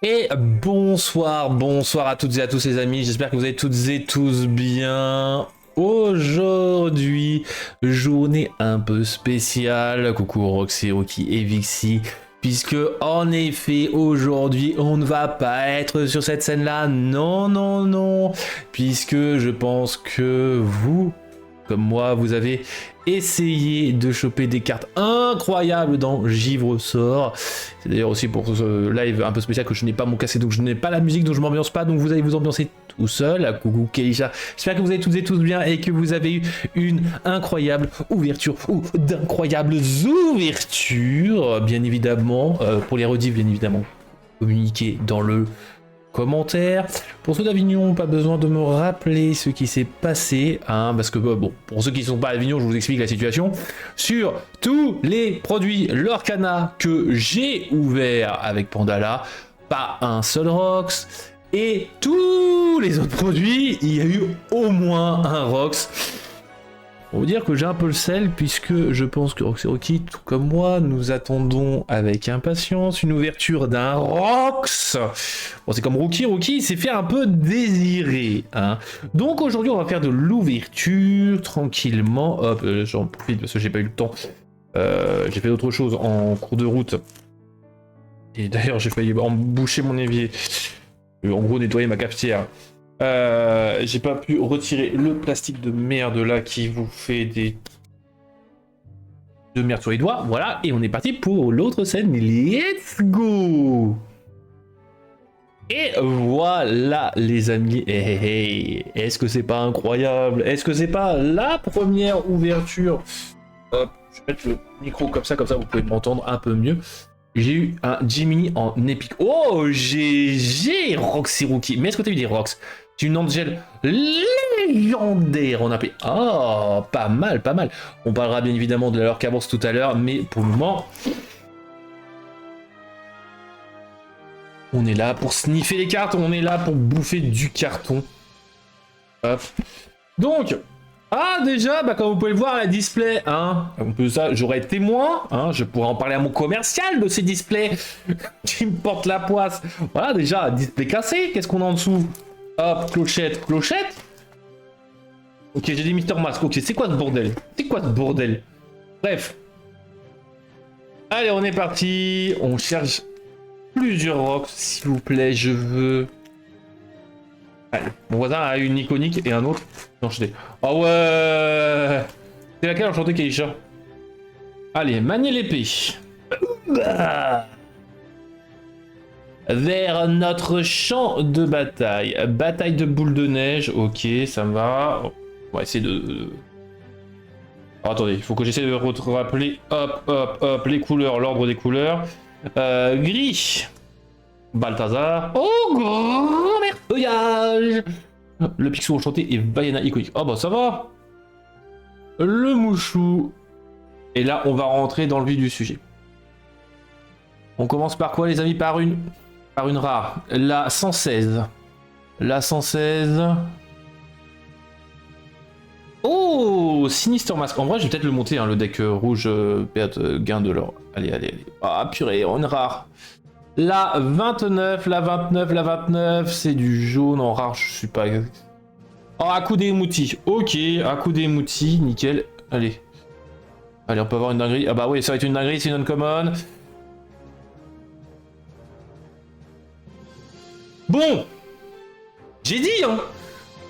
Et bonsoir, bonsoir à toutes et à tous les amis, j'espère que vous allez toutes et tous bien. Aujourd'hui, journée un peu spéciale, coucou Roxy, Rocky et Vixie, puisque en effet aujourd'hui on ne va pas être sur cette scène là, non non non, puisque je pense que vous, comme moi, vous avez essayé de choper des cartes incroyables dans Givre Sort. C'est d'ailleurs aussi pour ce live un peu spécial que je n'ai pas mon cassé, donc je n'ai pas la musique, donc je m'ambiance pas, donc vous allez vous ambiancer tout seul. Coucou Keisha, j'espère que vous allez toutes et tous bien et que vous avez eu une incroyable ouverture ou d'incroyables ouvertures, bien évidemment, pour les rediffs, bien évidemment, communiquer dans le commentaire. Pour ceux d'Avignon, pas besoin de me rappeler ce qui s'est passé, hein, parce que bon, pour ceux qui ne sont pas à Avignon, je vous explique la situation. Sur tous les produits Lorcana que j'ai ouverts avec Pandala, pas un seul Rox, et tous les autres produits, il y a eu au moins un Rox. On va dire que j'ai un peu le sel, puisque je pense que Roxy Rocky, tout comme moi, nous attendons avec impatience une ouverture d'un Rox. Bon, c'est comme Rookie, il s'est fait un peu désirer, hein. Donc aujourd'hui, on va faire de l'ouverture, tranquillement. Hop, j'en profite parce que j'ai pas eu le temps. J'ai fait d'autres choses en cours de route. Et d'ailleurs, j'ai failli emboucher mon évier. En gros, nettoyer ma cafetière. J'ai pas pu retirer le plastique de merde là qui vous fait des de merde sur les doigts. Voilà, et on est parti pour l'autre scène. Let's go! Et voilà les amis. Hey, est-ce que c'est pas incroyable? Est-ce que c'est pas la première ouverture? Hop, je vais mettre le micro comme ça vous pouvez m'entendre un peu mieux. J'ai eu un Jiminy en épique. Oh, GG Roxy Rookie. Mais est-ce que t'as eu des Rox? C'est une Angel légendaire en AP. Oh, pas mal, pas mal. On parlera bien évidemment de la leur avance tout à l'heure, mais pour le moment, on est là pour sniffer les cartes, on est là pour bouffer du carton. Hop. Donc, déjà, comme vous pouvez le voir, la display, hein, un peu ça, j'aurais été témoin, hein, je pourrais en parler à mon commercial de ces displays qui me portent la poisse. Voilà, déjà, display cassé, qu'est-ce qu'on a en dessous? Hop, clochette, clochette. Ok, j'ai des Mister Mask, ok, c'est quoi ce bordel? C'est quoi ce bordel? Bref. Allez, on est parti, on cherche plusieurs rocks, s'il vous plaît, je veux... Allez, mon voisin a une iconique et un autre enchanté. Oh ouais. C'est laquelle enchantée, Keisha? Allez, manier l'épée. Vers notre champ de bataille. Bataille de boules de neige. Ok, ça me va. On va essayer de... Oh, attendez, il faut que j'essaie de rappeler. Hop, hop, hop, les couleurs, l'ordre des couleurs. Gris. Balthazar. Oh, grand-mère feuillage. Le Picsou enchanté et Vaiana iconique. Oh bah ça va. Le Mouchou. Et là, on va rentrer dans le vif du sujet. On commence par quoi, les amis? Par une rare. La 116. La 116. Oh, Sinister Mask. En vrai, je vais peut-être le monter, hein, le deck rouge, perte gain de l'or. Allez, allez, allez. Ah, purée, une rare. La 29, la 29, la 29, c'est du jaune en rare, je suis pas... Oh, Akudemouti, ok, Akudemouti, nickel, allez. Allez, on peut avoir une dinguerie, ah bah oui, ça va être une dinguerie, c'est une uncommon. Bon, j'ai dit, hein,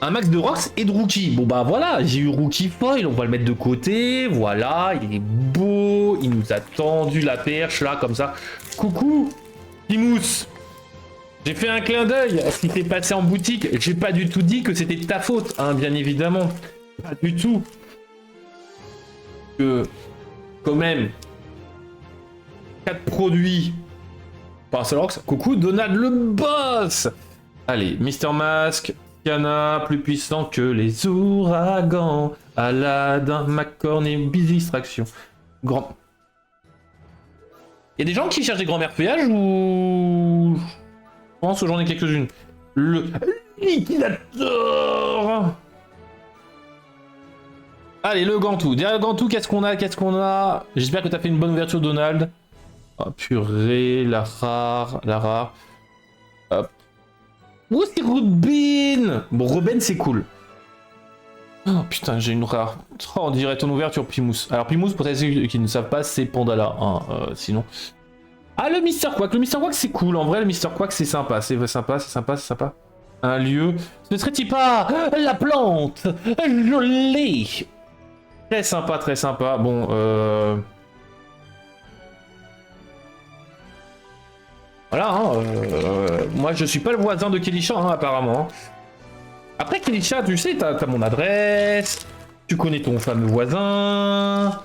un max de Rox et de Rookie. Bon bah voilà, j'ai eu Rookie foil, on va le mettre de côté, voilà, il est beau, il nous a tendu la perche, là, comme ça. Coucou Timous, j'ai fait un clin d'œil à ce qui s'est passé en boutique. J'ai pas du tout dit que c'était de ta faute, hein, bien évidemment. Pas du tout. Que, quand même, 4 produits par un seul Rox. Coucou Donald le boss. Allez, Mister Mask, Kiana, plus puissant que les ouragans. Aladdin, Macorne et Bidistraction. Grand... Il y a des gens qui cherchent des grands-mères feuillages ou... Je pense que j'en ai quelques-unes. Le liquidateur. Allez, le Gantou. Derrière le Gantou, qu'est-ce qu'on a? J'espère que t'as fait une bonne ouverture, Donald. Oh, purée, la rare. Hop. Oh, c'est Robin. Bon, Robin, c'est cool. Oh putain, j'ai une rare. Oh, on dirait ton ouverture Pimous. Alors Pimous, pour ceux qui ne savent pas, c'est Pandala. Hein, sinon... Ah, le Mister Quack. Le Mister Quack, c'est cool. En vrai, le Mister Quack, c'est sympa. C'est sympa, c'est sympa, c'est sympa. Un lieu. Ce ne serait-il pas la plante? Je l'ai. Très sympa, très sympa. Bon, voilà, hein, moi je suis pas le voisin de Kelisha, hein, apparemment. Après Kelisha, tu sais, t'as mon adresse, tu connais ton fameux voisin,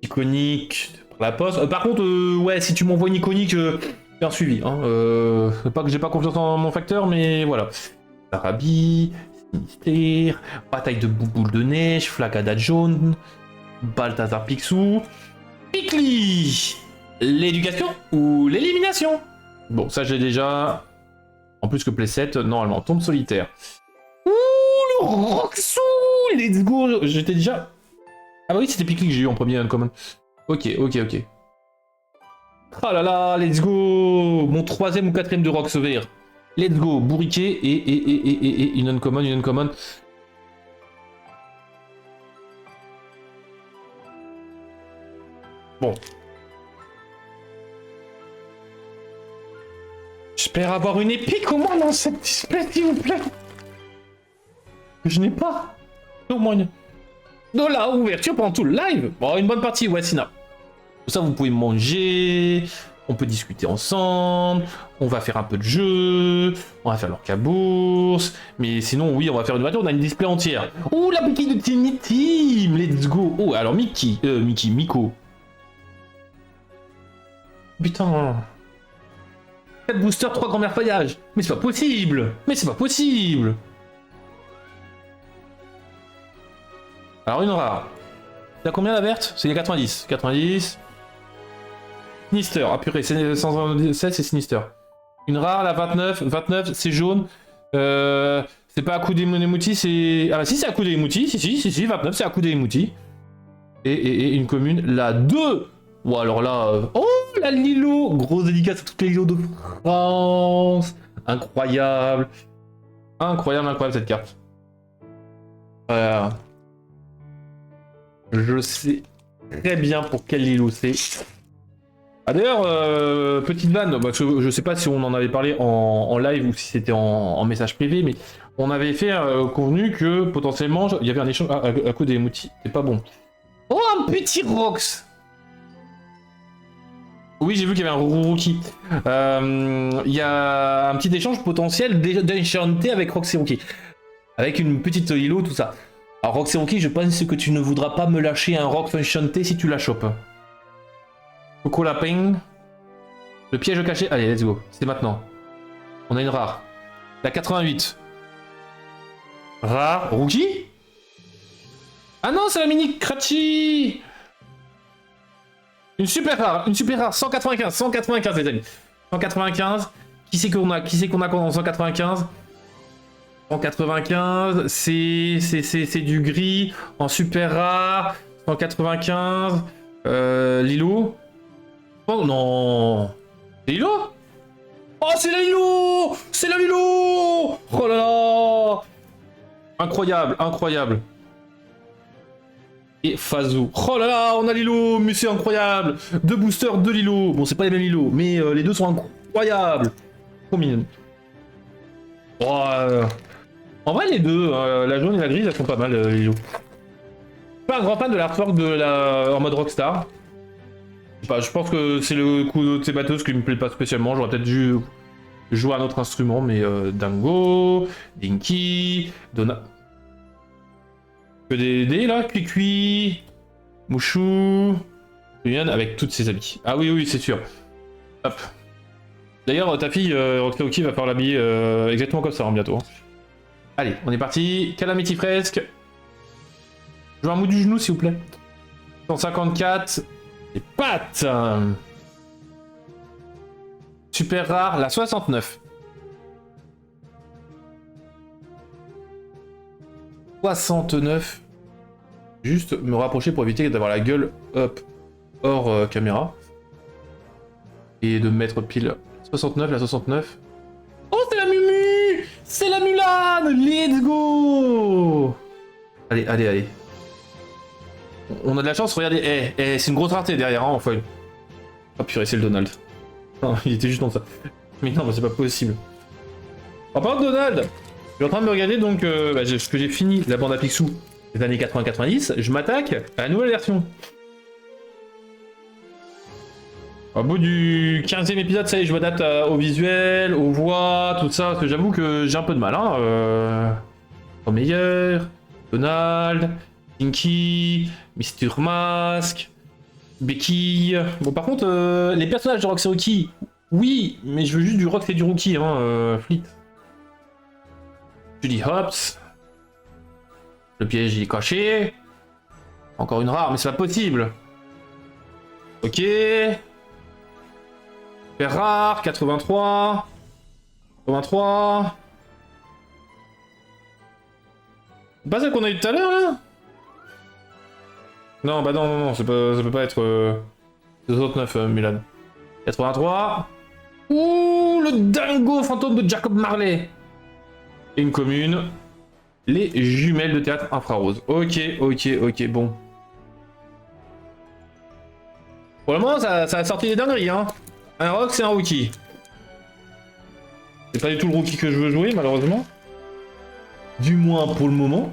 iconique, par la poste. Par contre, ouais, si tu m'envoies une iconique, fais un suivi. Hein, pas que j'ai pas confiance en mon facteur, mais voilà. Arabi, Mystère, bataille de boule de neige, Flagada jaune, Balthazar Picsou, Picli, l'éducation ou l'élimination. Bon, ça j'ai déjà. En plus que Play 7, normalement, tombe solitaire. Ouh, le Roxou. Let's go. J'étais déjà... Ah bah oui, c'était Picli que j'ai eu en premier Uncommon. Ok. Oh là là, let's go. Mon 3ème ou 4ème de Rox vert. Let's go, bourriquet et une Uncommon. Bon. J'espère avoir une épique au moins dans cette display, s'il vous plaît. Je n'ai pas. Au moins une... De la ouverture pendant tout le live. Bon, une bonne partie, Wassina. Pour ça, vous pouvez manger, on peut discuter ensemble, on va faire un peu de jeu, on va faire leur cabourse, mais sinon, oui, on va faire une voiture, on a une display entière. Oh, la Mickey de Tiny Team, let's go. Oh, alors Miko. Putain. 4 boosters, 3 grands-mères feuillages. Mais c'est pas possible. Alors, une rare. T'as combien la verte? C'est les 90. Sinister, ah purée, 117 c'est Sinister. Une rare, la 29 c'est jaune. C'est pas Akudemouti, c'est... Ah bah si c'est Akudemouti, si, 29 c'est Akudemouti. Et une commune, la 2. Ou alors là... Oh, la Lilo. Grosse dédicace à toutes les Lilo de France. Incroyable cette carte. Je sais très bien pour quel Lilo c'est. Ah d'ailleurs, petite vanne, bah, je sais pas si on en avait parlé en live ou si c'était en message privé, mais on avait fait convenu que potentiellement il y avait un échange à coup des moutis, c'est pas bon. Oh, un petit Rox. Oui, j'ai vu qu'il y avait un rookie. Il y a un petit échange potentiel d'enchanté avec Roxy, avec une petite Lilo, tout ça. Alors Roxy, je pense que tu ne voudras pas me lâcher un Rox enchanté si tu la chopes. Coco lapin. Le piège caché. Allez, let's go. C'est maintenant. On a une rare. La 88. Rare. Rookie. Ah non, c'est la mini Cratchy. Une super rare. 195 les amis. 195. Qui c'est qu'on a en 195? 195, c'est du gris. En super rare. 195. Lilo. Oh non. C'est Lilo? Oh, c'est la Lilo! C'est la Lilo! Oh là là! Incroyable. Et Fazou. Oh là là, on a Lilo, mais c'est incroyable! 2 boosters, 2 Lilo. Bon, c'est pas les mêmes Lilo, mais les deux sont incroyables. Trop mignonnes. Oh, en vrai, les deux, la jaune et la grise, elles sont pas mal, les Lilo. Je suis pas un grand fan de l'artwork en mode Rockstar. Je pense que c'est le coup de ces batteuses qui me plaît pas spécialement. J'aurais peut-être dû jouer à un autre instrument, mais Dingo, Dinky, Donna. Que des dés là, Cuicui, Mouchou, Union avec toutes ses amies. Ah oui, c'est sûr. Hop. D'ailleurs, ta fille, Roxy va falloir l'habiller exactement comme ça hein, bientôt. Allez, on est parti. Calamity Fresque. Je veux un mot du genou, s'il vous plaît. 154. Les pattes. Super rare, la 69. 69. Juste me rapprocher pour éviter d'avoir la gueule hop hors caméra. Et de me mettre pile 69, la 69. C'est la Mulan. Let's go. Allez, allez, allez. On a de la chance, regardez. C'est une grosse rareté derrière, hein, en foil. Oh purée, c'est le Donald. Non, il était juste en ça. Mais non, bah, c'est pas possible. En parlant de Donald, je suis en train de me regarder donc ce que j'ai fini la bande à Picsou des années 80-90. Je m'attaque à la nouvelle version. Au bout du 15e épisode, ça y est, je m'adapte au visuel, aux voix, tout ça. Parce que j'avoue que j'ai un peu de mal. Au meilleur, Donald, Pinky, Mr. Mask, Becky. Bon, par contre, les personnages de Roxy Rookie, oui, mais je veux juste du Rox et du Rookie, Fleet. Judy Hopps. Le piège il est caché. Encore une rare, mais c'est pas possible. Ok. Super rare, 83. 83. C'est pas ça qu'on a eu tout à l'heure là? Non, bah non, ça peut pas être 69 Mulan. 83. Ouh, le dingo fantôme de Jacob Marley. Et une commune. Les jumelles de théâtre infrarose. Ok, bon. Pour le moment, ça a sorti des dingueries, hein. Un rock, c'est un rookie. C'est pas du tout le rookie que je veux jouer, malheureusement. Du moins pour le moment.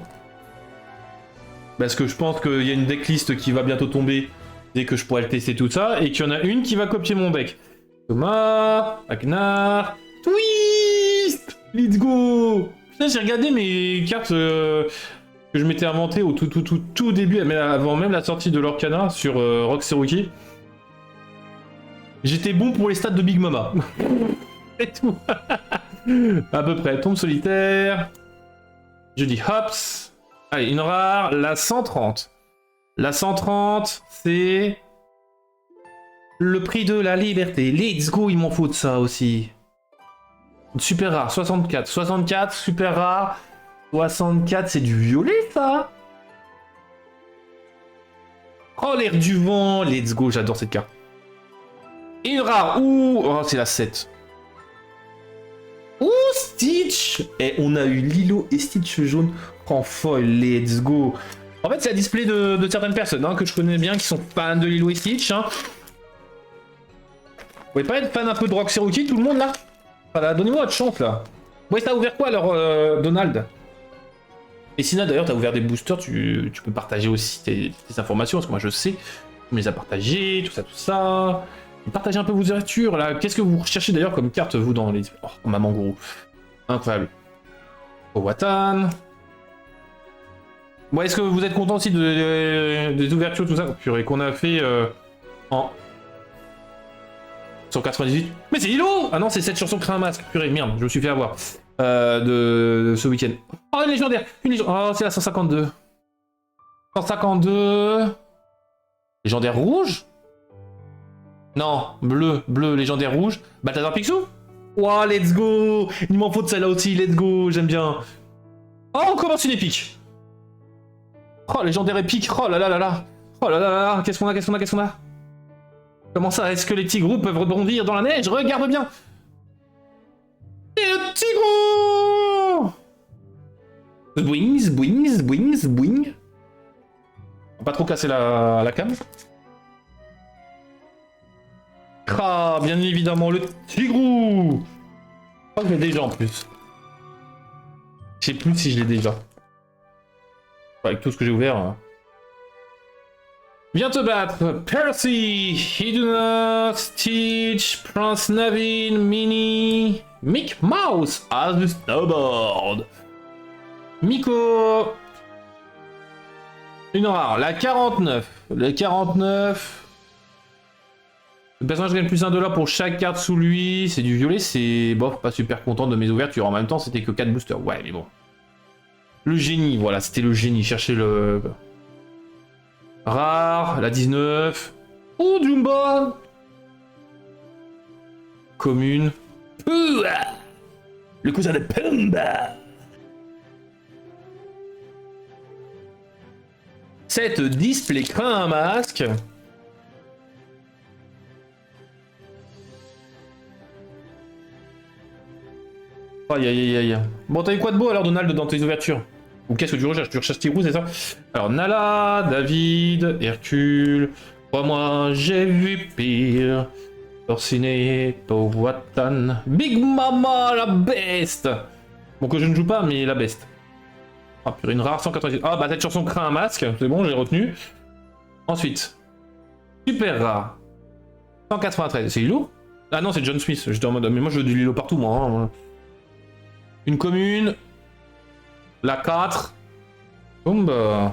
Parce que je pense qu'il y a une decklist qui va bientôt tomber dès que je pourrai le tester tout ça. Et qu'il y en a une qui va copier mon deck. Thomas, Agnar, Twist. Let's go. Putain, j'ai regardé mes cartes que je m'étais inventé au tout début, mais avant même la sortie de l'Orcana sur Rox et Rookie. J'étais bon pour les stats de Big Mama. C'est tout. À peu près. Tombe solitaire. Je dis hops. Allez, une rare. La 130. La 130, c'est... le prix de la liberté. Let's go, il m'en faut de ça aussi. Une super rare, 64. 64, super rare. 64, c'est du violet, ça. Oh, l'air du vent. Let's go, j'adore cette carte. Et une rare. Ouh, oh, c'est la 7. Ouh, Stitch. Et on a eu Lilo et Stitch jaune en foil. Let's go. En fait, c'est la display de certaines personnes que je connais bien qui sont fans de Lilo et Stitch. Vous pouvez pas être fan un peu de Roxy Rookie, tout le monde là? Voilà, donnez-moi votre chance là. Ouais, t'as ouvert quoi alors, Donald? Et Sina, d'ailleurs, t'as ouvert des boosters, tu peux partager aussi tes informations, parce que moi je sais, tu me les as partagées, tout ça. Partagez un peu vos ouvertures là. Qu'est-ce que vous recherchez d'ailleurs comme carte, vous, dans les. Oh, maman gourou. Incroyable. Owatan. Bon, est-ce que vous êtes content aussi des ouvertures, tout ça, purée, qu'on a fait en. Sur 98. Mais c'est Lilo! Ah non, c'est cette chanson crée un masque. Purée, merde, je me suis fait avoir. De ce week-end. Oh, une légendaire! Une légendaire. Oh, c'est la 152. 152. Légendaire rouge? Non, bleu, légendaire rouge. Balthazar Picsou? Wow, let's go! Il m'en faut de celle-là aussi, let's go, j'aime bien. Oh, on commence une épique. Oh, légendaire épique, oh là là là là. Oh là là là là, qu'est-ce qu'on a? Comment ça, est-ce que les tigrous peuvent rebondir dans la neige? Regarde bien. Et le tigrou! Boing. On va pas trop casser la cam. Ah, bien évidemment, le tigrou! Je crois que je l'ai déjà en plus. Je sais plus si je l'ai déjà. Avec tout ce que j'ai ouvert. Viens te battre! Percy, Hiduna, Stitch, Prince Navin, Minnie, Mick Mouse as the snowboard. Miko. Une rare, la 49. Le 49. Le personnage gagne plus $1 pour chaque carte sous lui. C'est du violet, c'est... bof, pas super content de mes ouvertures. En même temps, c'était que 4 boosters. Ouais, mais bon. Le génie, voilà, c'était le génie. Cherchez le... rare, la 19. Oh, Jumbo. Commune. Ouah, le cousin de Pumba. Cette display craint un masque. Aïe aïe aïe aïe. Bon, t'as eu quoi de beau alors, Donald, dans tes ouvertures? Ou qu'est-ce que tu recherches? Tu recherches Tigrou, c'est ça? Alors, Nala, David, Hercule. Crois-moi, j'ai vu pire. Orsine, Powhatan. Big Mama, la best! Bon, que je ne joue pas, mais la best. Ah, purée, une rare 186. Ah, bah, cette chanson craint un masque. C'est bon, j'ai retenu. Ensuite, super rare. 193. C'est Lilo? Ah non, c'est John Smith. J'étais en mode, mais moi, je veux du Lilo partout, moi. Hein. Une commune. La 4. Boum bah.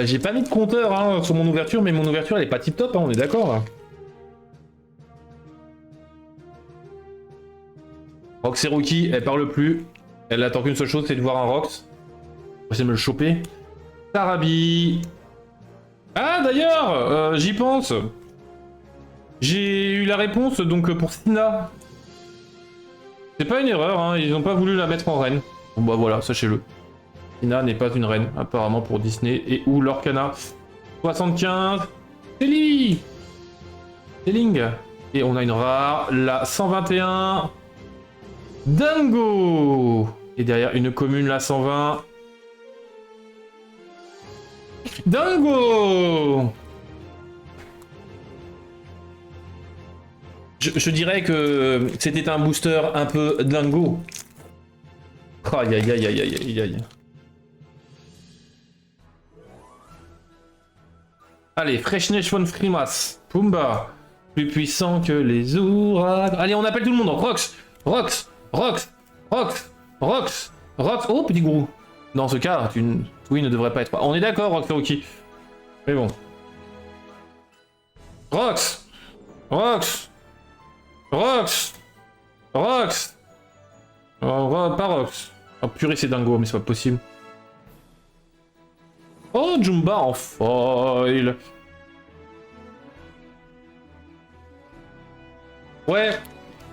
J'ai pas mis de compteur hein, sur mon ouverture, mais mon ouverture elle est pas tip top, hein, on est d'accord. Rox et Rookie, elle parle plus. Elle attend qu'une seule chose, c'est de voir un Rox. On va essayer de me le choper. Tarabi. Ah d'ailleurs, j'y pense. J'ai eu la réponse donc pour Sina. C'est pas une erreur, hein, ils ont pas voulu la mettre en reine. Bon bah voilà, sachez-le. Sina n'est pas une reine, apparemment pour Disney. Et où Lorcana 75. Telly. Telling. Et on a une rare, la 121. Dingo. Et derrière une commune, la 120. Dingo. Je dirais que c'était un booster un peu dingo. Aïe aïe aïe aïe aïe aïe aïe. Allez, Freshness von Frimas. Pumba. Plus puissant que les ouragans. Allez, on appelle tout le monde. Rox. Rox. Rox. Rox. Rox. Rox. Oh, petit gourou. Dans ce cas, oui, ne devrait pas être. On est d'accord, Rox Rocky. Mais bon. Rox. Rox. Rox. Rox. Oh, pas Rox. Oh purée, c'est dingo, mais c'est pas possible. Oh, Jumba en foil. Ouais,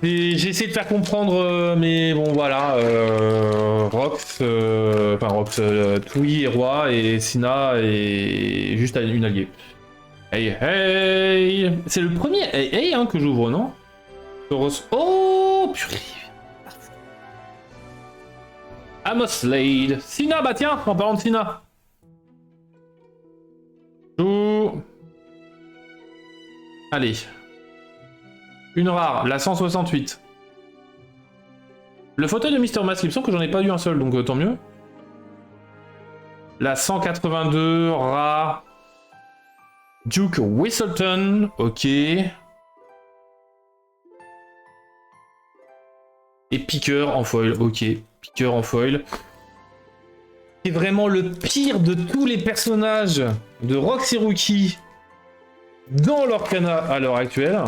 j'ai essayé de faire comprendre, mais bon voilà, Rox, enfin Rox, Tui est roi et Sina est juste une alliée. Hey hey, c'est le premier hey hey hein, que j'ouvre, non? Tauros. Oh purée. Amos Slade. Sina, bah tiens, en parlant de Sina. Tout. Allez. Une rare, la 168. Le fauteuil de Mister Mask, il me semble que j'en ai pas eu un seul, donc tant mieux. La 182, rare. Duke Whistleton, ok. Et Piqueur en foil, ok. Piqueur en foil. C'est vraiment le pire de tous les personnages de Rox et Rookie dans l'Orcana à l'heure actuelle.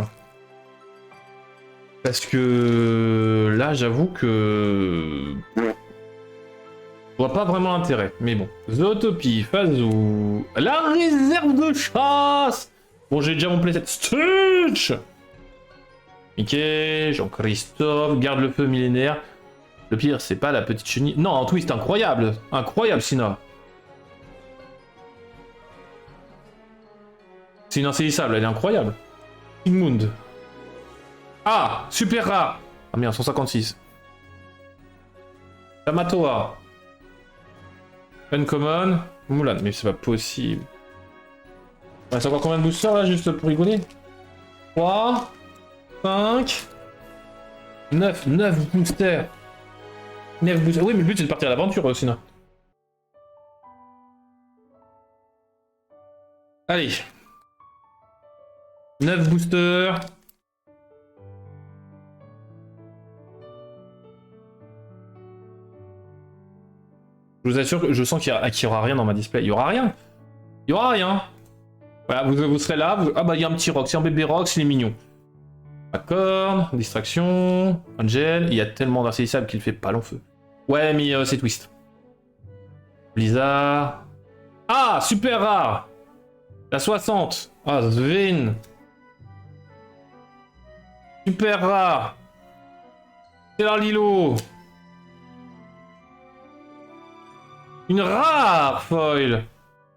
Parce que là, j'avoue que je vois pas vraiment l'intérêt. Mais bon, Zootopie, Fazou, la réserve de chasse. Bon, j'ai déjà mon playset. Stitch. Mickey, Jean-Christophe, garde le feu millénaire. Le pire, c'est pas la petite chenille. Non, en twist, incroyable. Incroyable, Sina. C'est une insaisissable, elle est incroyable. Sigmund. Ah, super rare. Ah merde, 156. Tamatoa. Uncommon. Mulan, mais c'est pas possible. Ouais, c'est encore combien de boosters là, juste pour rigoler? 3, 5, 9 boosters. 9 boosters. Oui, mais le but c'est de partir à l'aventure aussi, non? Allez. 9 boosters. Je vous assure que je sens qu'il y aura rien dans ma display. Il y aura rien. Il y aura rien. Voilà, vous serez là. Ah bah il y a un petit Rox. C'est un bébé Rox, il est mignon. D'accord. Distraction. Angel. Il y a tellement d'insaisissables qu'il fait pas long feu. Ouais, mais c'est twist. Blizzard. Ah, super rare. La 60. Ah, Sven. Super rare. C'est là Lilo. Une rare foil.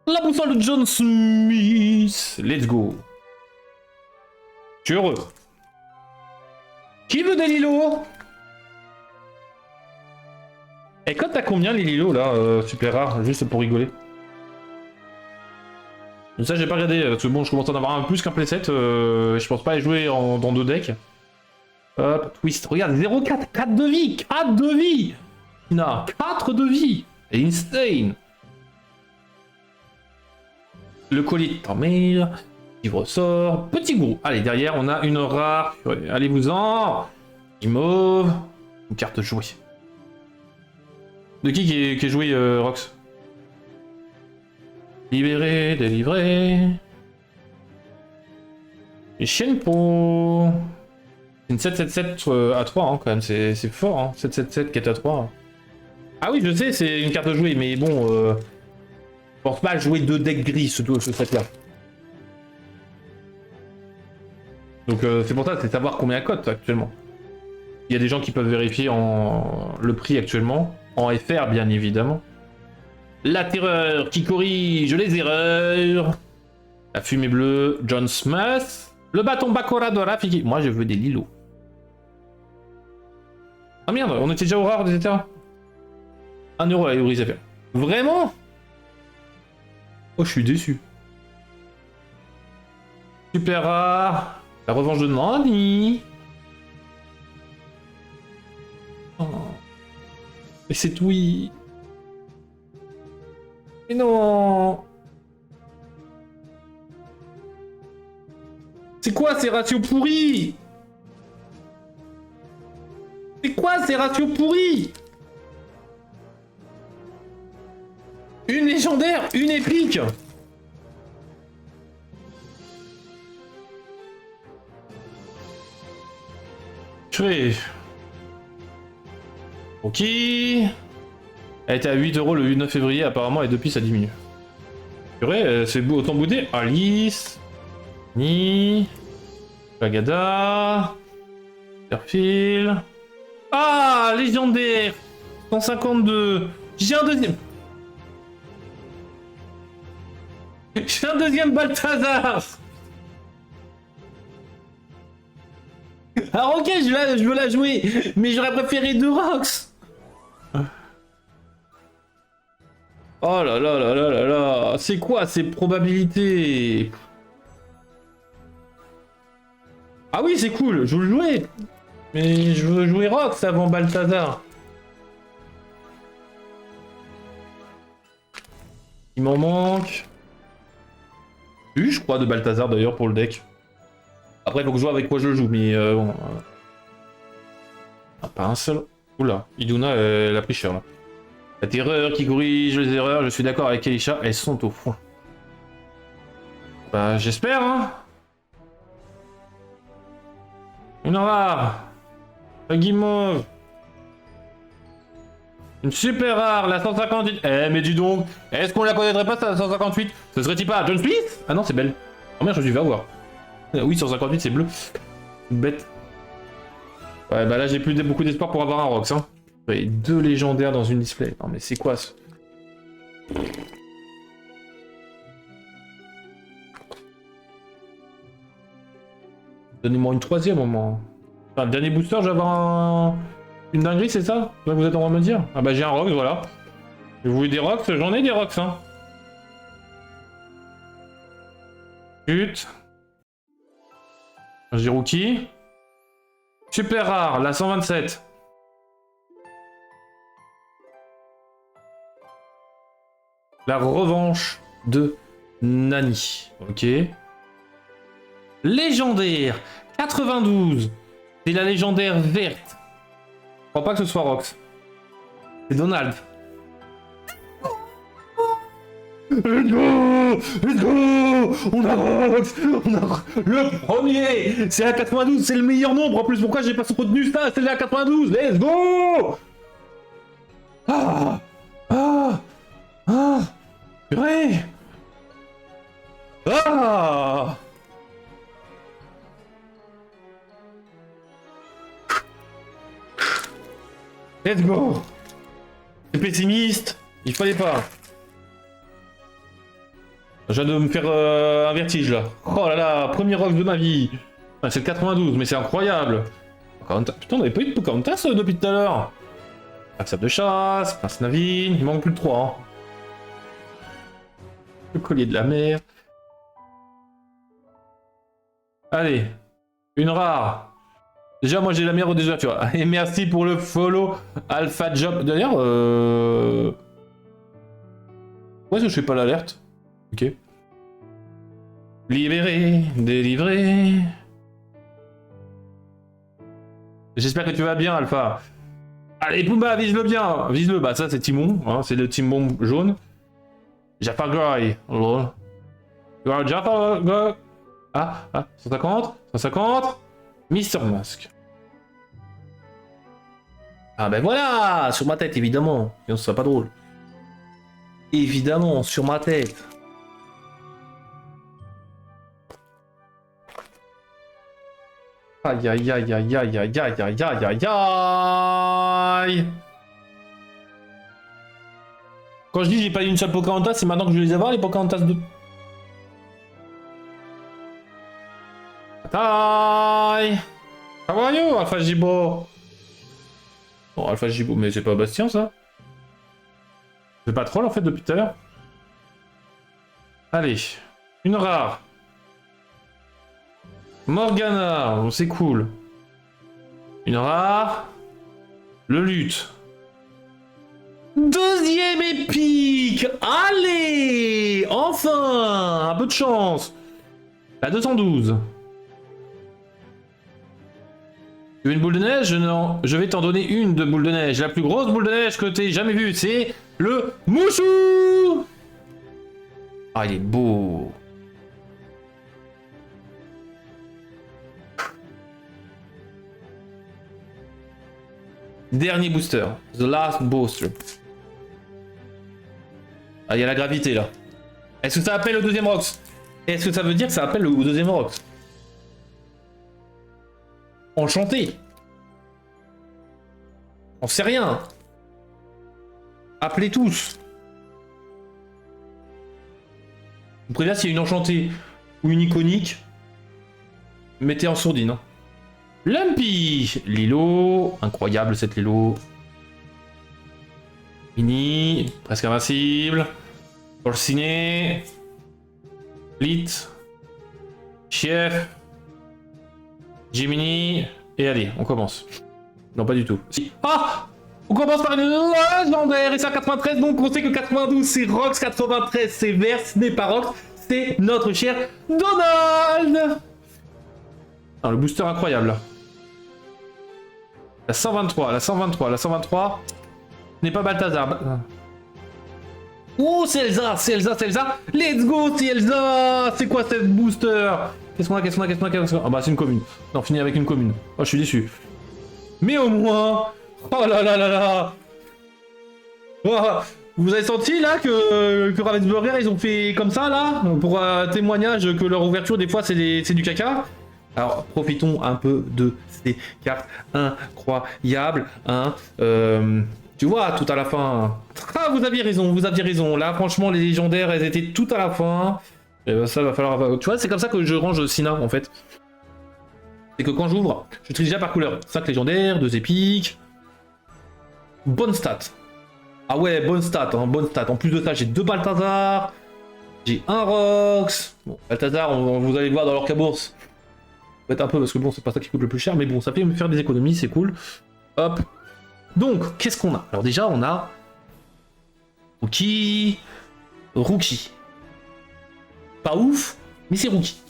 La boussole de John Smith. Let's go. Je suis heureux. Qui veut des lilos? Et quand t'as combien les lilos là, super rare, juste pour rigoler? Ça j'ai pas regardé, parce que bon je commence à en avoir un peu plus qu'un playset, je pense pas y jouer dans 2 decks. Hop, twist, regarde, 0,4, 4 de vie, 4 de vie. Non, 4 de vie. Insane. Le colis de ta mère, qui ressort, petit gros. Allez, derrière on a une rare, allez-vous-en. Mauve, une carte jouée. De qui est joué, Rox? Libéré, délivré. Et Shenpo. C'est une 7-7-7 à 3 hein, quand même, c'est fort, hein. 7-7-7 qui est à 3. Ah oui, je sais, c'est une carte jouée, mais bon, je pense pas jouer 2 decks gris, ce set là. Donc c'est pour ça, c'est savoir combien elle cote actuellement. Il y a des gens qui peuvent vérifier le prix actuellement, en FR bien évidemment. La terreur qui corrige les erreurs. La fumée bleue, John Smith. Le bâton Bakura de Rafiki. Moi je veux des lilos. Ah merde, on était déjà au rare, etc. 1 euro à Euris FR. Vraiment? Oh, je suis déçu. Super rare. La revanche de Nani. Oh. Et c'est oui. Mais non. C'est quoi ces ratios pourris? C'est quoi ces ratios pourris? Une légendaire, une épique. Purée. Ok. Elle était à 8 € le 9 février apparemment et depuis ça diminue. Purée, c'est autant boudé. Alice. Ni. Pagada. Perfil. Ah, légendaire. 152. J'ai un deuxième. J'ai un deuxième Balthazar. Alors ok, je veux la jouer, mais j'aurais préféré 2 Rox. Oh là là là là là là. C'est quoi ces probabilités? Ah oui, c'est cool, je veux le jouer. Mais je veux jouer Rox avant Balthazar. Il m'en manque. Je crois de Balthazar d'ailleurs pour le deck. Après, il faut que je vois avec quoi je le joue, mais bon. Ah, pas un seul. Oula, Iduna, elle a pris cher là. La terreur qui corrige les erreurs, je suis d'accord avec Elisha, elles sont au fond. Bah, j'espère, hein. Une rare. Un guimauve. Une super rare, la 158. Eh, mais dis donc, est-ce qu'on la connaîtrait pas, ça, la 158? Ce serait-il pas John Smith? Ah non, c'est belle. Oh merde, je vais avoir. Oui, 158, c'est bleu. Bête. Ouais, bah là, j'ai plus beaucoup d'espoir pour avoir un Rox, hein. Ouais, 2 légendaires dans une display. Non, mais c'est quoi ce... Donnez-moi une 3ème au moins. Enfin, dernier booster, je vais avoir une dinguerie, c'est ça? C'est ça que vous êtes en train de me dire? Ah bah j'ai un Rox, voilà. Vous voulez des Rox? J'en ai des Rox, hein. Chut. J'ai rookie. Super rare, la 127. La revanche de Nani. Ok. Légendaire 92. C'est la légendaire verte. Je crois pas que ce soit Rox. C'est Donald. Let's go! Let's go! On a Rox! On a le premier! C'est la 92, c'est le meilleur nombre en plus. Pourquoi j'ai pas retenu ça? C'est la 92! Let's go! Ah! Ah! Ah! Purée! Ah! Let's go! C'est pessimiste! Il fallait pas! Je viens de me faire un vertige là. Oh là là, premier rock de ma vie. Ah, c'est le 92, mais c'est incroyable. Putain, on avait pas eu de Pocahontas depuis tout à l'heure. Accept de chasse, Prince Navine, il manque plus de 3. Hein. Le collier de la mer. Allez, une rare. Déjà, moi j'ai la meilleure déjà, tu vois. Et merci pour le follow, Alpha Job. D'ailleurs, pourquoi est-ce que je fais pas l'alerte? Ok. Libéré, délivré. J'espère que tu vas bien, Alpha. Allez, Pumba, vise-le bien. Vise-le. Bah, ça, c'est Timon. Hein, c'est le Timon jaune. Jafar Guy. Jafar Guy. Ah, 150, 150. Mister Mask. Ah, ben voilà. Sur ma tête, évidemment. Sinon, ce serait pas drôle. Évidemment, sur ma tête. Aïe aïe aïe aïe aïe aïe aïe aïe aïe aïe aïe. Quand je dis j'ai pas eu une seule Pocahontas, c'est maintenant que je vais les avoir les Pocahontas 2. Taille. How are you, Alpha Jibo? Bon, Alpha Jibo, mais c'est pas Bastien ça? C'est pas troll en fait depuis tout à l'heure. Allez, une rare. Morgana, c'est cool. Une rare. Le lutte. Deuxième épique. Allez, enfin, un peu de chance. La 212. Tu veux une boule de neige? Non, je vais t'en donner une de boule de neige. La plus grosse boule de neige que t'aies jamais vue, c'est le Mouchou. Ah, il est beau. Dernier booster. The last booster. Ah, il y a la gravité là. Est-ce que ça appelle le deuxième Rox? Est-ce que ça veut dire que ça appelle le deuxième Rox? Enchanté. On sait rien. Appelez tous. Je préviens s'il y a une enchantée ou une iconique. Mettez en sourdine. Hein. Lumpy, Lilo, incroyable cette Lilo. Mini, presque invincible. Porciné. Lit. Chef. Jiminy. Et allez, on commence. Non, pas du tout. Si. Ah! On commence par une légendaire et c'est 93, donc on sait que 92 c'est Rox, 93 c'est Vert, ce n'est pas Rox, c'est notre cher Donald! Non, le booster incroyable là. La 123, la 123, la 123. Ce n'est pas Balthazar. Oh, c'est Elsa, c'est Elsa, c'est Elsa. Let's go, c'est Elsa. C'est quoi cette booster? Qu'est-ce qu'on a, qu'est-ce qu'on a, qu'est-ce qu'on a, qu'est-ce qu'on a? Ah bah c'est une commune. Non, fini avec une commune. Oh, je suis déçu. Mais au moins... Oh là là là là. Oh, vous avez senti là que Ravensburger ils ont fait comme ça là? Pour témoignage que leur ouverture des fois c'est du caca? Alors profitons un peu de ces cartes incroyables. Hein. Tu vois, tout à la fin. Ah, vous aviez raison, vous aviez raison. Là, franchement, les légendaires, elles étaient tout à la fin. Et ben, ça va falloir. Tu vois, c'est comme ça que je range Sina en fait. C'est que quand j'ouvre, je trie déjà par couleur. 5 légendaires, 2 épiques. Bonne stat. Ah ouais, bonne stat, hein, bonne stat. En plus de ça, j'ai 2 Balthazar. J'ai un Rox. Bon, Balthazar, vous allez voir dans leur cabourse. Peut-être un peu parce que bon, c'est pas ça qui coûte le plus cher, mais bon, ça fait me faire des économies, c'est cool. Hop. Donc, qu'est-ce qu'on a? Alors déjà, on a Rookie. Pas ouf, mais c'est Rookie.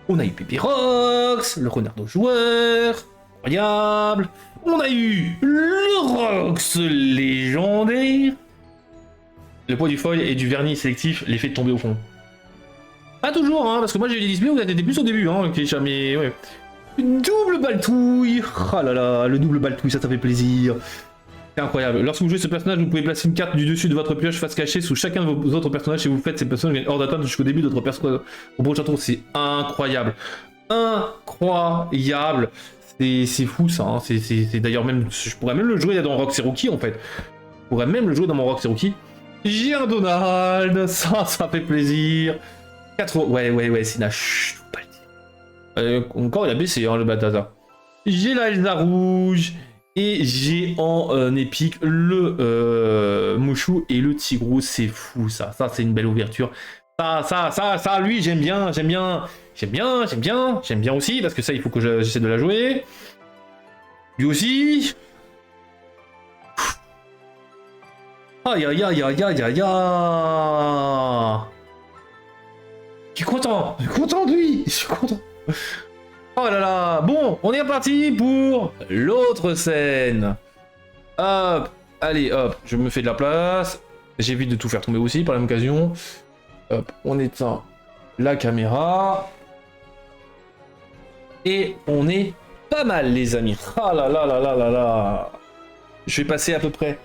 On a eu Pépé Rox, le Renardo joueur, incroyable. On a eu le Rox légendaire. Le poids du foil et du vernis sélectif, l'effet de tomber au fond. Pas toujours, hein, parce que moi j'ai eu des displays où vous étiez plus au début, hein, ok, mais ouais. Double baltouille. Ah là là, le double baltouille, ça fait plaisir. C'est incroyable. Lorsque vous jouez ce personnage, vous pouvez placer une carte du dessus de votre pioche face cachée sous chacun de vos autres personnages et vous faites ces personnages hors d'atteinte jusqu'au début de votre personnage. Au prochain tour, c'est incroyable. Incroyable. C'est fou ça. Hein. C'est d'ailleurs même. Je pourrais même le jouer dans Rox et Rookie en fait. Je pourrais même le jouer dans mon Rox et Rookie. J'ai un Donald, ça fait plaisir. 4 ouais, c'est une chut, pas le dire. Encore il a baissé hein, le Balthazar. J'ai la Elsa rouge et j'ai en épique le Mouchou et le Tigrou, c'est fou ça. Ça c'est une belle ouverture. Ça, lui j'aime bien aussi parce que ça il faut que j'essaie de la jouer. Lui aussi. Aïe aïe aïe aïe aïe aïe aïe. Je suis content de lui, je suis content. Oh là là, bon, on est reparti pour l'autre scène. Hop, allez, hop, je me fais de la place. J'évite de tout faire tomber aussi par la même occasion. Hop, on éteint la caméra. Et on est pas mal, les amis. Ah là là là là là là. Je vais passer à peu près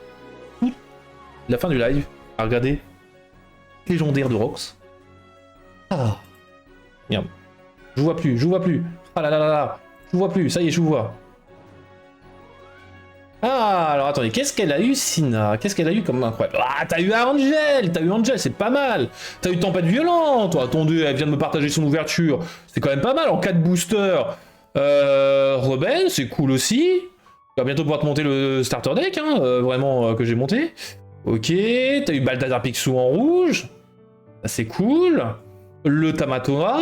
la fin du live à regarder légendaire de Rox. Ah, merde. Je vous vois plus. Ah là là là là. Je vous vois plus, ça y est, je vous vois. Ah, alors attendez, qu'est-ce qu'elle a eu, Sina? Qu'est-ce qu'elle a eu comme incroyable? Ah, t'as eu Angel, c'est pas mal. T'as eu Tempête Violente. Attendez, elle vient de me partager son ouverture. C'est quand même pas mal en 4 boosters. Rebelle, c'est cool aussi. Tu vas bientôt pouvoir te monter le starter deck, hein, vraiment, que j'ai monté. Ok, t'as eu Balthazar Picsou en rouge. C'est cool. Le Tamatoa.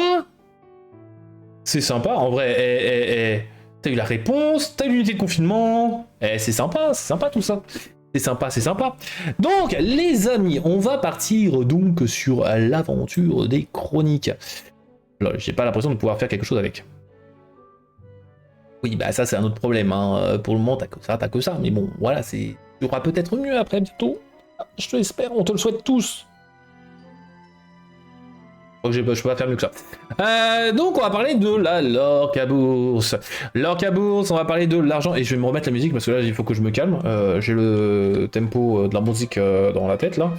C'est sympa, en vrai. T'as eu la réponse, t'as eu l'unité de confinement. C'est sympa tout ça. C'est sympa. Donc, les amis, on va partir donc sur l'aventure des chroniques. Alors, j'ai pas l'impression de pouvoir faire quelque chose avec. Oui, bah ça c'est un autre problème. Hein. Pour le moment, t'as que ça. Mais bon, voilà, il y aura peut-être mieux après bientôt. Je te l'espère, on te le souhaite tous. Je peux pas faire mieux que ça. Donc on va parler de la Lorca Bourse. Lorca Bourse, on va parler de l'argent. Et je vais me remettre la musique parce que là il faut que je me calme. J'ai le tempo de la musique dans la tête là.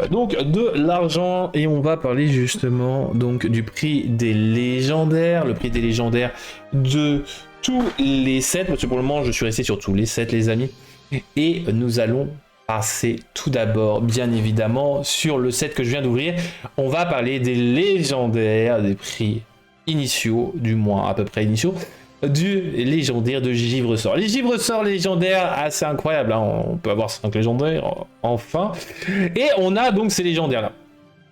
Donc de l'argent. Et on va parler justement donc du prix des légendaires. Le prix des légendaires de tous les sets. Parce que pour le moment je suis resté sur tous les sets les amis. Et nous allons passer tout d'abord, bien évidemment, sur le set que je viens d'ouvrir. On va parler des légendaires, des prix initiaux, du moins à peu près initiaux, du légendaire de Givre-Sort. Les Givre-Sort légendaires, assez incroyables, hein. On peut avoir 5 légendaires, enfin. Et on a donc ces légendaires-là.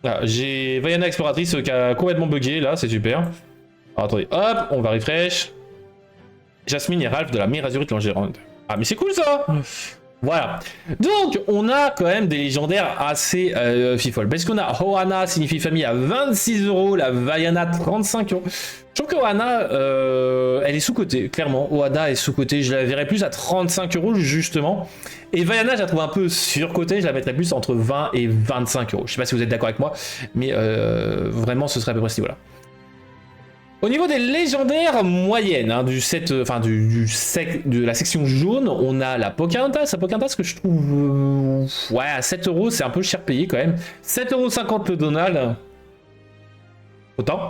Voilà, j'ai Vaiana Exploratrice qui a complètement bugué, là, c'est super. Alors, attendez, hop, on va refresh. Jasmine et Ralph de la Mirazurite Langérande. Ah, mais c'est cool ça! Voilà. Donc, on a quand même des légendaires assez fifoles. Parce qu'on a Ohana, signifie famille, à 26 €, la Vaiana, 35 €. Je trouve que Ohana, elle est sous-cotée, clairement. Ohana est sous-cotée. Je la verrais plus à 35 €, justement. Et Vaiana, je la trouve un peu sur-cotée. Je la mettrais plus entre 20 et 25 €. Je sais pas si vous êtes d'accord avec moi, mais vraiment, ce serait à peu près ce niveau-là. Au niveau des légendaires moyennes, hein, du set, enfin de la section jaune, on a la Pocahontas. La Pocahontas que je trouve, ouais, à 7 €, c'est un peu cher payé quand même. 7,50 € le Donald. Autant.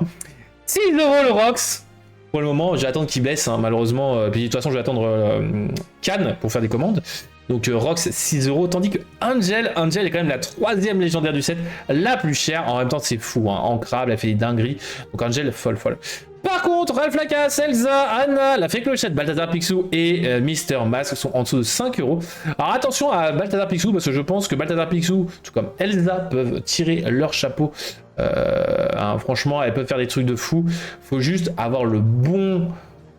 6 € le Rox. Pour le moment, j'attends qu'il baisse, hein, malheureusement. Puis de toute façon, je vais attendre Cannes pour faire des commandes. Donc Rox 6 €, tandis que Angel est quand même la 3e légendaire du set, la plus chère. En même temps, c'est fou, hein. Ancrable, elle fait des dingueries. Donc Angel, folle. Par contre, Ralph Lacasse, Elsa, Anna, la Fée Clochette, Balthazar Picsou et Mister Mask sont en dessous de 5 €. Alors attention à Balthazar Picsou, parce que je pense que Balthazar Picsou, tout comme Elsa, peuvent tirer leur chapeau. Hein, franchement, elles peuvent faire des trucs de fou. Faut juste avoir le bon...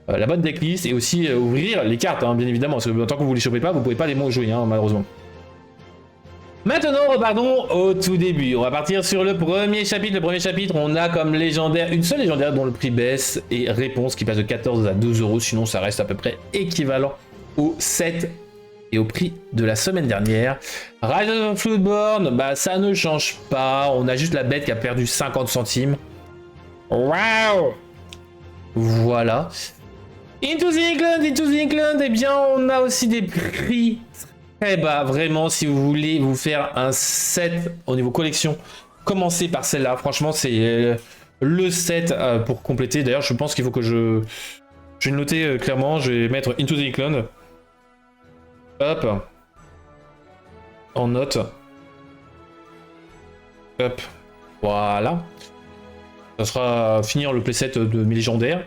la bonne decklist et aussi ouvrir les cartes, hein, bien évidemment, parce que tant que vous ne les chopez pas, vous pouvez pas les jouer, hein, malheureusement. Maintenant, repartons au tout début. On va partir sur le premier chapitre. Le premier chapitre, on a comme légendaire une seule légendaire dont le prix baisse et réponse qui passe de 14 à 12 €. Sinon, ça reste à peu près équivalent au 7 et au prix de la semaine dernière. Rise of Floodborn, bah ça ne change pas. On a juste la bête qui a perdu 50 centimes. Waouh! Voilà. Into the England, eh bien on a aussi des prix très bas, vraiment, si vous voulez vous faire un set au niveau collection, commencez par celle-là, franchement c'est le set pour compléter. D'ailleurs je pense qu'il faut que je vais le noter clairement, je vais mettre Into the England. Hop. en note. Hop, voilà. Ça sera finir le playset de mes légendaires.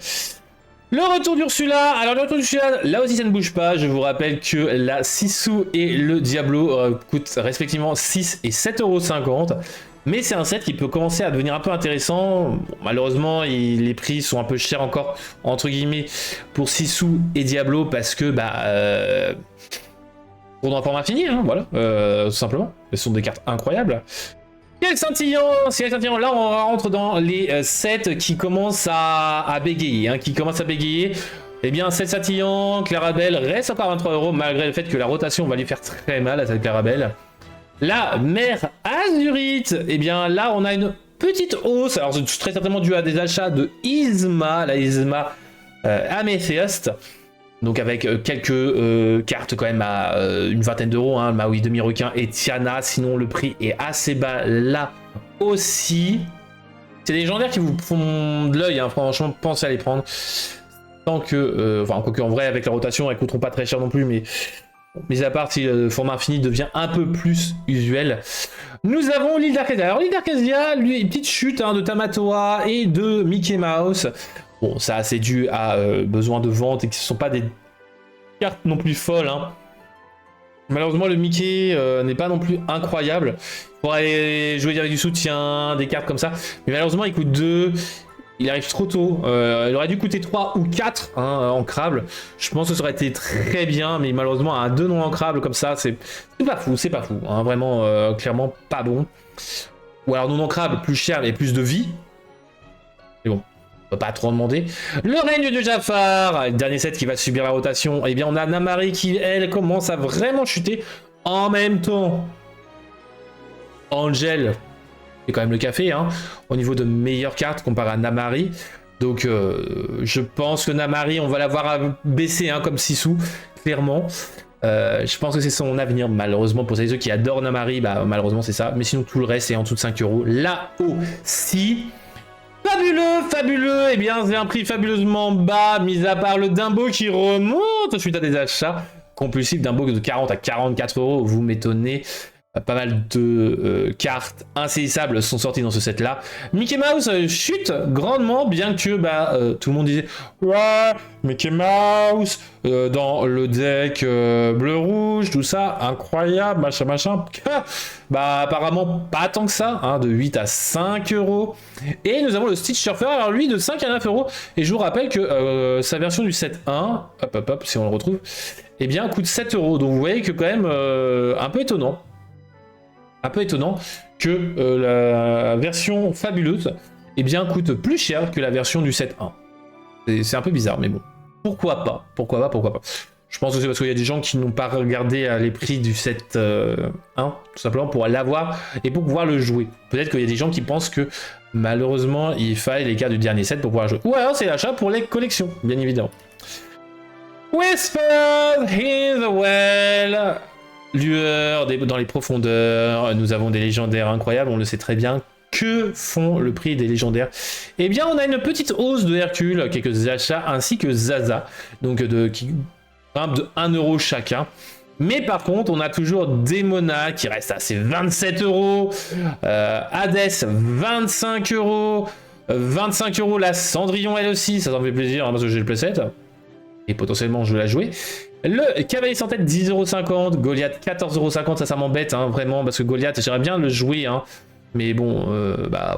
Le retour d'Ursula. Alors le retour d'Ursula, là aussi ça ne bouge pas. Je vous rappelle que la Sisu et le Diablo coûtent respectivement 6 et 7,50 €. Mais c'est un set qui peut commencer à devenir un peu intéressant. Bon, malheureusement, les prix sont un peu chers encore, entre guillemets, pour Sisu et Diablo parce que, pour un format fini, hein, voilà, tout simplement. Ce sont des cartes incroyables. Ciel scintillant, là on rentre dans les sets qui commencent à bégayer, hein, Eh bien, 7 scintillant, Clarabelle reste encore à 23 € malgré le fait que la rotation va lui faire très mal à cette Clarabelle. La mer Azurite, eh bien là on a une petite hausse, alors c'est très certainement dû à des achats de Yzma, la Yzma Amethyst. Donc avec quelques cartes quand même à une vingtaine d'euros, hein, Maui demi-requin et Tiana, sinon le prix est assez bas là aussi. C'est des légendaires qui vous font de l'œil, hein, franchement pensez à les prendre. Tant que, enfin quoique en vrai avec la rotation elles coûteront pas très cher non plus, mais à part si le format infini devient un peu plus usuel. Nous avons l'île d'Arcasia. Alors l'île d'Arcasia, lui, une petite chute hein, de Tamatoa et de Mickey Mouse. Bon, ça c'est dû à besoin de vente et que ce ne sont pas des cartes non plus folles. Hein. Malheureusement, le Mickey n'est pas non plus incroyable. Il faudrait jouer avec du soutien, des cartes comme ça. Mais malheureusement, il coûte 2. Il arrive trop tôt. Il aurait dû coûter 3 ou 4 hein, ancrables. Je pense que ça aurait été très bien. Mais malheureusement, un 2 non ancrables comme ça, c'est pas fou. C'est pas fou. Hein, vraiment, clairement, pas bon. Ou alors non ancrable, plus cher mais plus de vie. Mais bon. On peut pas trop en demander. Le règne de Jafar, le dernier set qui va subir la rotation. Eh bien, on a Namari qui, elle, commence à vraiment chuter. En même temps, Angel, c'est quand même le café, hein, au niveau de meilleures cartes comparé à Namari. Donc, je pense que Namari, on va la voir baisser, hein, comme Sisu, clairement. Je pense que c'est son avenir, malheureusement, pour ceux qui adorent Namari, bah, malheureusement, c'est ça. Mais sinon, tout le reste est en dessous de 5 €. Là aussi. Fabuleux, et bien c'est un prix fabuleusement bas, mis à part le Dumbo qui remonte suite à des achats compulsifs. Dumbo de 40 à 44 €, vous m'étonnez. Pas mal de cartes insaisissables sont sorties dans ce set là. Mickey Mouse chute grandement, bien que tout le monde disait ouais, Mickey Mouse dans le deck bleu-rouge, tout ça, incroyable, machin. Apparemment pas tant que ça, hein, de 8 à 5 €. Et nous avons le Stitch Surfer, alors lui de 5 à 9 €. Et je vous rappelle que sa version du set 1, hop, si on le retrouve, eh bien coûte 7 €. Donc vous voyez que quand même un peu étonnant que la version fabuleuse eh bien, coûte plus cher que la version du set 1. C'est un peu bizarre, mais bon. Pourquoi pas. Je pense que c'est parce qu'il y a des gens qui n'ont pas regardé les prix du set 1, tout simplement pour l'avoir et pour pouvoir le jouer. Peut-être qu'il y a des gens qui pensent que malheureusement il faille les cartes du dernier set pour pouvoir jouer. Ou alors c'est l'achat pour les collections, bien évidemment. Whisper in the well. Lueur dans les profondeurs, nous avons des légendaires incroyables, on le sait très bien. Que font le prix des légendaires? Eh bien, on a une petite hausse de Hercule, quelques achats, ainsi que Zaza, donc qui grimpe de 1 € chacun. Mais par contre, on a toujours Demona qui reste à ses 27 €, Hades 25 €, 25 € la Cendrillon elle aussi, ça fait plaisir hein, parce que j'ai le playset. Et potentiellement je vais la jouer. Le Cavalier sans tête 10,50 €, Goliath 14,50 €, ça m'embête hein, vraiment parce que Goliath j'aimerais bien le jouer hein. Mais bon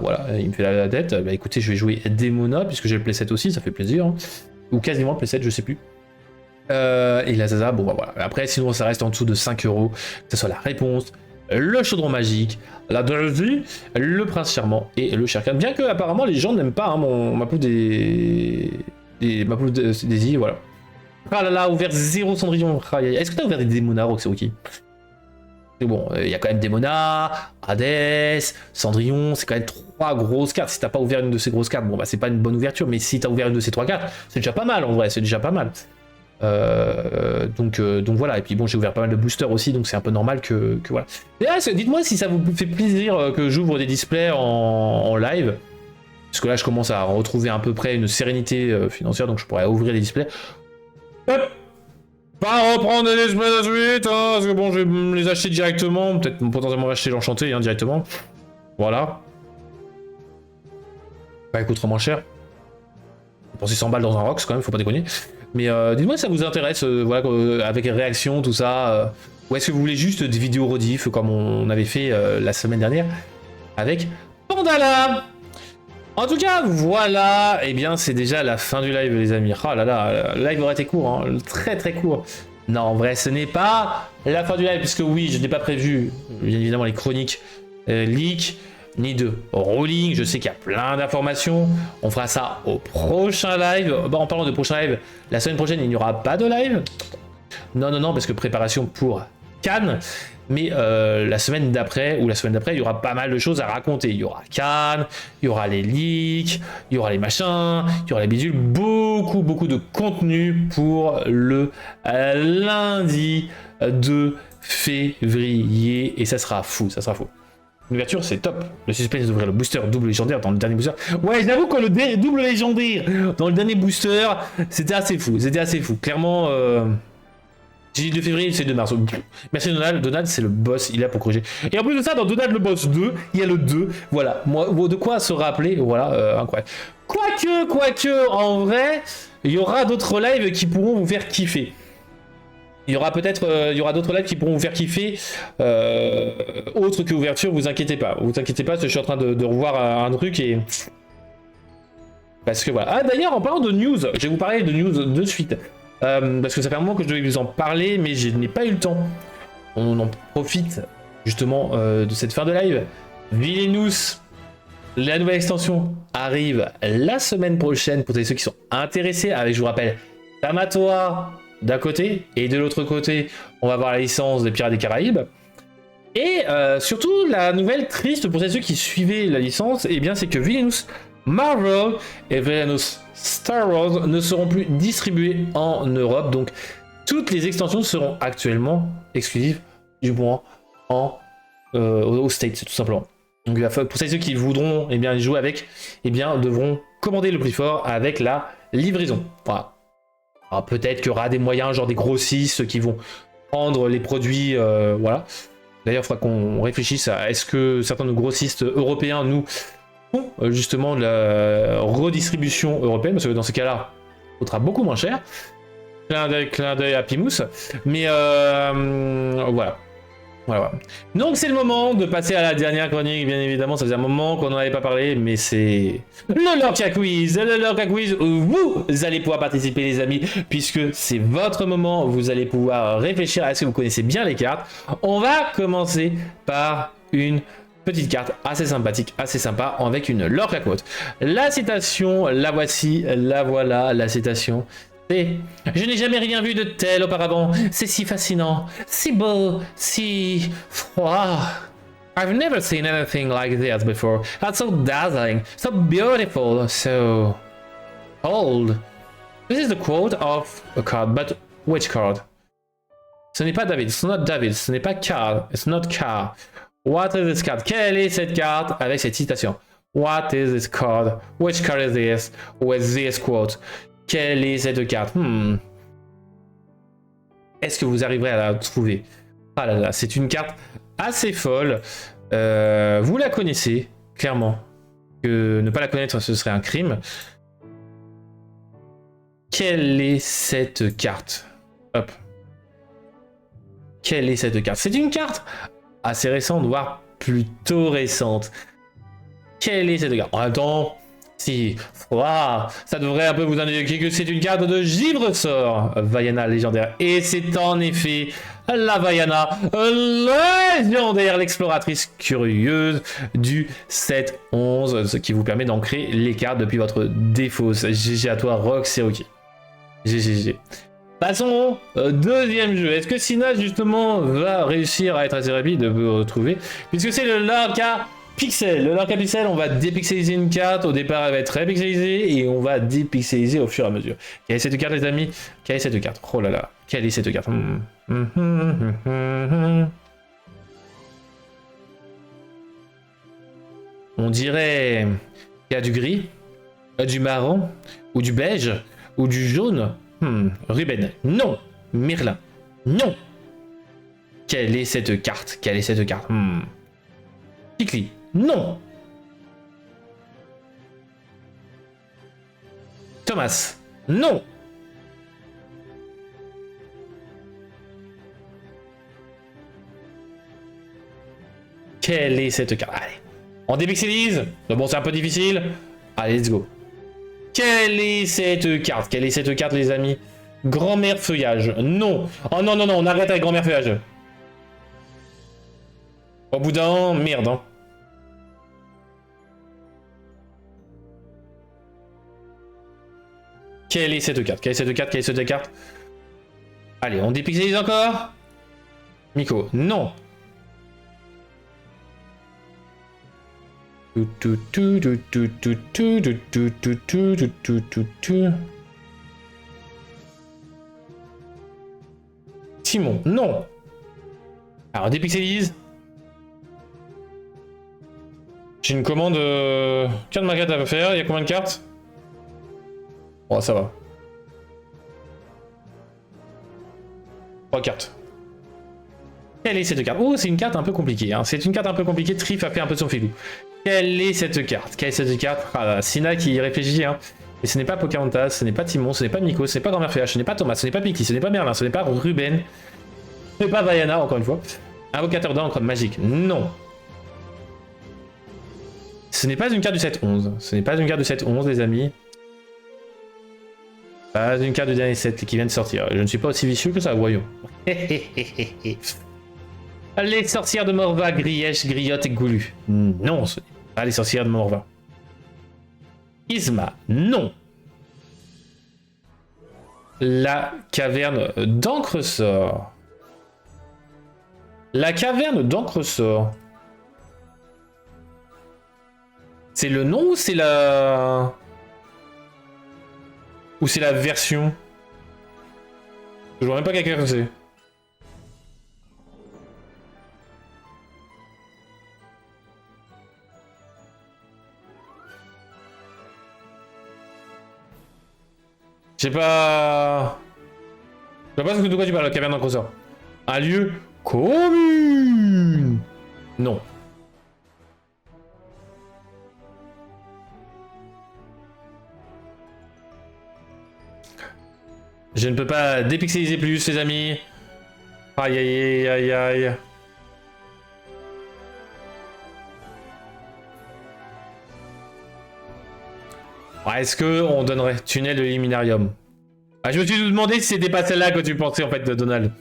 voilà, il me fait la tête. Écoutez, je vais jouer Demona puisque j'ai le playset aussi, ça fait plaisir hein. Ou quasiment le playset, je sais plus. Et la Zaza, bon voilà. Après sinon ça reste en dessous de 5 €, que ce soit la réponse, le chaudron magique, la Drowsy, le prince charmant et le Sherkan. Bien que apparemment les gens n'aiment pas hein, ma peau des îles, voilà. Ah là là, ouvert 0 Cendrillon. Est-ce que t'as ouvert des Demona, Roxy? C'est bon, il y a quand même Demona, Hades, Cendrillon, c'est quand même 3 grosses cartes. Si t'as pas ouvert une de ces grosses cartes, bon c'est pas une bonne ouverture, mais si t'as ouvert une de ces 3 cartes, c'est déjà pas mal en vrai, c'est déjà pas mal. Donc voilà, et puis bon j'ai ouvert pas mal de boosters aussi, donc c'est un peu normal que voilà. Et là, dites-moi si ça vous fait plaisir que j'ouvre des displays en live. Parce que là je commence à retrouver à peu près une sérénité financière, donc je pourrais ouvrir des displays. Hop. Pas reprendre les espèces de suite, hein, parce que bon, je vais me les acheter directement. Peut-être potentiellement acheter l'enchanté hein, directement. Voilà. Bah, il coûtera moins cher. Pour 600 balles dans un Rox quand même, faut pas déconner. Mais dites-moi si ça vous intéresse, voilà, avec réaction, tout ça. Ou est-ce que vous voulez juste des vidéos rediff comme on avait fait la semaine dernière avec Pandala. En tout cas, voilà, et bien c'est déjà la fin du live les amis. Oh là là, le live aurait été court, hein, très très court. Non, en vrai, ce n'est pas la fin du live, puisque oui, je n'ai pas prévu, bien évidemment, les chroniques leak, ni de rolling. Je sais qu'il y a plein d'informations. On fera ça au prochain live. Bon, en parlant de prochain live, la semaine prochaine, il n'y aura pas de live. Non, non, non, parce que préparation pour Cannes. Mais la semaine d'après, ou la semaine d'après, il y aura pas mal de choses à raconter. Il y aura Cannes, il y aura les leaks, il y aura les machins, il y aura les bidules. Beaucoup, beaucoup de contenu pour le lundi 2 février. Et ça sera fou, ça sera fou. L'ouverture, c'est top. Le suspense d'ouvrir le booster double légendaire dans le dernier booster. Ouais, j'avoue que le double légendaire dans le dernier booster, c'était assez fou. C'était assez fou. Clairement... J'ai dit 2 février, c'est 2 mars. Merci Donald. Donald, c'est le boss, il est là pour corriger. Et en plus de ça, dans Donald le boss 2, il y a le 2. Voilà, moi, de quoi se rappeler. Voilà, incroyable. Quoique, en vrai, il y aura d'autres lives qui pourront vous faire kiffer. Il y aura peut-être, il y aura d'autres lives qui pourront vous faire kiffer, autre que ouverture, vous inquiétez pas. Vous inquiétez pas, parce que je suis en train de revoir un truc et... Parce que voilà. Ah d'ailleurs, en parlant de news, je vais vous parler de news de suite. Parce que ça fait un moment que je devais vous en parler, mais je n'ai pas eu le temps. On en profite justement de cette fin de live. Villainous, la nouvelle extension arrive la semaine prochaine pour ceux qui sont intéressés. Avec, je vous rappelle, Tamatoa d'un côté, et de l'autre côté, on va avoir la licence des Pirates des Caraïbes. Et surtout, la nouvelle triste pour ceux qui suivaient la licence, et bien c'est que Villainous Marvel et Villainous Star Wars ne seront plus distribués en Europe, donc toutes les extensions seront actuellement exclusives du moins aux States tout simplement. Donc pour ceux qui voudront bien y jouer avec, devront commander le prix fort avec la livraison. Voilà. Alors peut-être qu'il y aura des moyens, genre des grossistes qui vont prendre les produits, voilà. D'ailleurs, il faudra qu'on réfléchisse à est-ce que certains de nos grossistes européens nous justement de la redistribution européenne, parce que dans ces cas-là, ça coûtera beaucoup moins cher. Clin d'œil à Pimous. Mais voilà. Donc c'est le moment de passer à la dernière chronique, bien évidemment. Ça faisait un moment qu'on n'en avait pas parlé, mais c'est le Lorca Quiz. Le Lorca Quiz où vous allez pouvoir participer, les amis, puisque c'est votre moment. Vous allez pouvoir réfléchir à ce que vous connaissez bien les cartes. On va commencer par une petite carte assez sympathique, assez sympa, avec une Lorca quote. La citation, la voici, la voilà, la citation. C'est: je n'ai jamais rien vu de tel auparavant. C'est si fascinant, si beau, si froid. I've never seen anything like this before. That's so dazzling, so beautiful, so old. This is the quote of a card, but which card? Ce n'est pas David, it's not David, ce n'est pas Car, it's not Car. What is this card? Quelle est cette carte avec cette citation? What is this card? Which card is this? With this quote? Quelle est cette carte? Est-ce que vous arriverez à la trouver? Ah là là, c'est une carte assez folle. Vous la connaissez, clairement. Que ne pas la connaître, ce serait un crime. Quelle est cette carte? Hop. Quelle est cette carte? C'est une carte assez récente, voire plutôt récente. Quelle est cette carte? En même temps, si, ça devrait un peu vous indiquer que c'est une carte de Givre-sort, Vaiana légendaire. Et c'est en effet la Vaiana légendaire, l'exploratrice curieuse du 7-11, ce qui vous permet d'ancrer les cartes depuis votre défausse. GG à toi, Rox, c'est ok. GG. Passons au deuxième jeu. Est-ce que Sina, justement, va réussir à être assez rapide de vous retrouver? Puisque c'est le Lorca Pixel. Le Lorca Pixel, on va dépixeliser une carte. Au départ, elle va être très pixelisée et on va dépixeliser au fur et à mesure. Quelle est cette carte, les amis? Quelle est cette carte? Oh là là. Quelle est cette carte? On dirait qu'il y a du gris, du marron, ou du beige, ou du jaune. Ruben, non. Merlin. Non. Quelle est cette carte? Quelle est cette carte? Picli. Non. Thomas. Non. Quelle est cette carte? Allez. On dépixelise. Bon, c'est un peu difficile. Allez, let's go. Quelle est cette carte? Quelle est cette carte, les amis? Grand-mère feuillage. Non. Oh non, non, non, on arrête avec grand-mère feuillage. Au bout d'un... Merde, hein. Quelle est cette carte? Quelle est cette carte? Quelle est cette carte? Allez, on dépixelise encore. Miko. Non. Simon, non. Alors, dépixelise. J'ai une commande... Carte marquette à faire, il y a combien de cartes? Oh, ça va. 3 cartes. Quelle est cette carte? Oh, c'est une carte un peu compliquée. Hein. C'est une carte un peu compliquée. Trif a fait un peu son filou. Quelle est cette carte? Quelle est cette carte? Ah, Sina qui réfléchit. Hein. Et ce n'est pas Pocahontas, ce n'est pas Timon, ce n'est pas Miko, ce n'est pas Grand-mère Feuillage, ce n'est pas Thomas, ce n'est pas Piki, ce n'est pas Merlin, ce n'est pas Ruben, ce n'est pas Vaiana, encore une fois. Invocateur d'encre magique. Non. Ce n'est pas une carte du 7-11. Ce n'est pas une carte du 7-11, les amis. Pas une carte du dernier set qui vient de sortir. Je ne suis pas aussi vicieux que ça, voyons. Les sorcières de Morva, Grièche, Griotte et Goulu. Non, ce n'est pas les sorcières de Morva. Isma, non. La caverne d'Ancresort. La caverne d'Ancresort. C'est le nom ou c'est la... Ou c'est la version? Je vois même pas quelqu'un que c'est. Je sais pas... Je sais pas de quoi tu parles, la caverne d'Ancresort. Un lieu commune. Non. Je ne peux pas dépixeliser plus, les amis. Aïe, aïe, aïe, aïe. Est-ce que on donnerait tunnel de l'Illuminarium? Je me suis demandé si c'était pas celle-là que tu pensais, en fait, de Donald.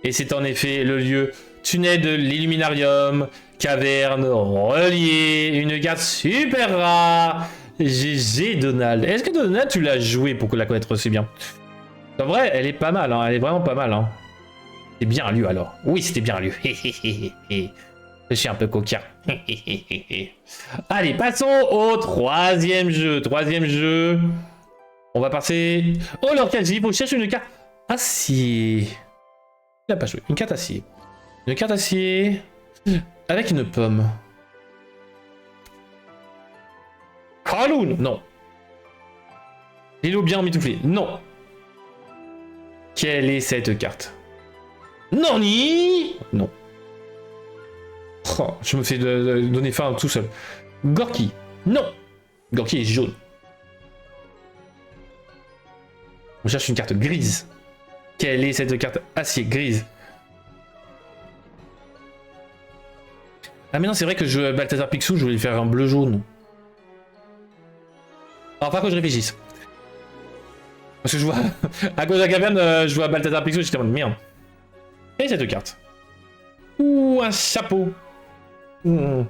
Et c'est en effet le lieu tunnel de l'Illuminarium, caverne reliée, une carte super rare. GG, Donald. Est-ce que Donald, tu l'as joué pour la connaître aussi bien? En vrai, elle est pas mal, hein. Elle est vraiment pas mal. Hein. C'est bien un lieu alors. Oui, c'était bien un lieu. Je suis un peu coquin. Allez, passons au troisième jeu. Troisième jeu. On va passer... Oh, l'Orcalgie, il faut chercher une carte acier. Il n'a pas joué. Une carte acier. Une carte acier avec une pomme. Kaloun, non. L'îlot bien mitouflé, non. Quelle est cette carte? Nani? Non. Oh, je me fais donner faim tout seul. Gorky. Non. Gorky est jaune. On cherche une carte grise. Quelle est cette carte acier grise? Ah mais non, c'est vrai que je Balthazar Picsou, je voulais faire un bleu jaune. Alors pas que je réfléchisse. Parce que je vois, à cause de la caverne, je vois Balthazar Picsou, j'étais en mode merde. Et cette carte. Ouh, un chapeau. Un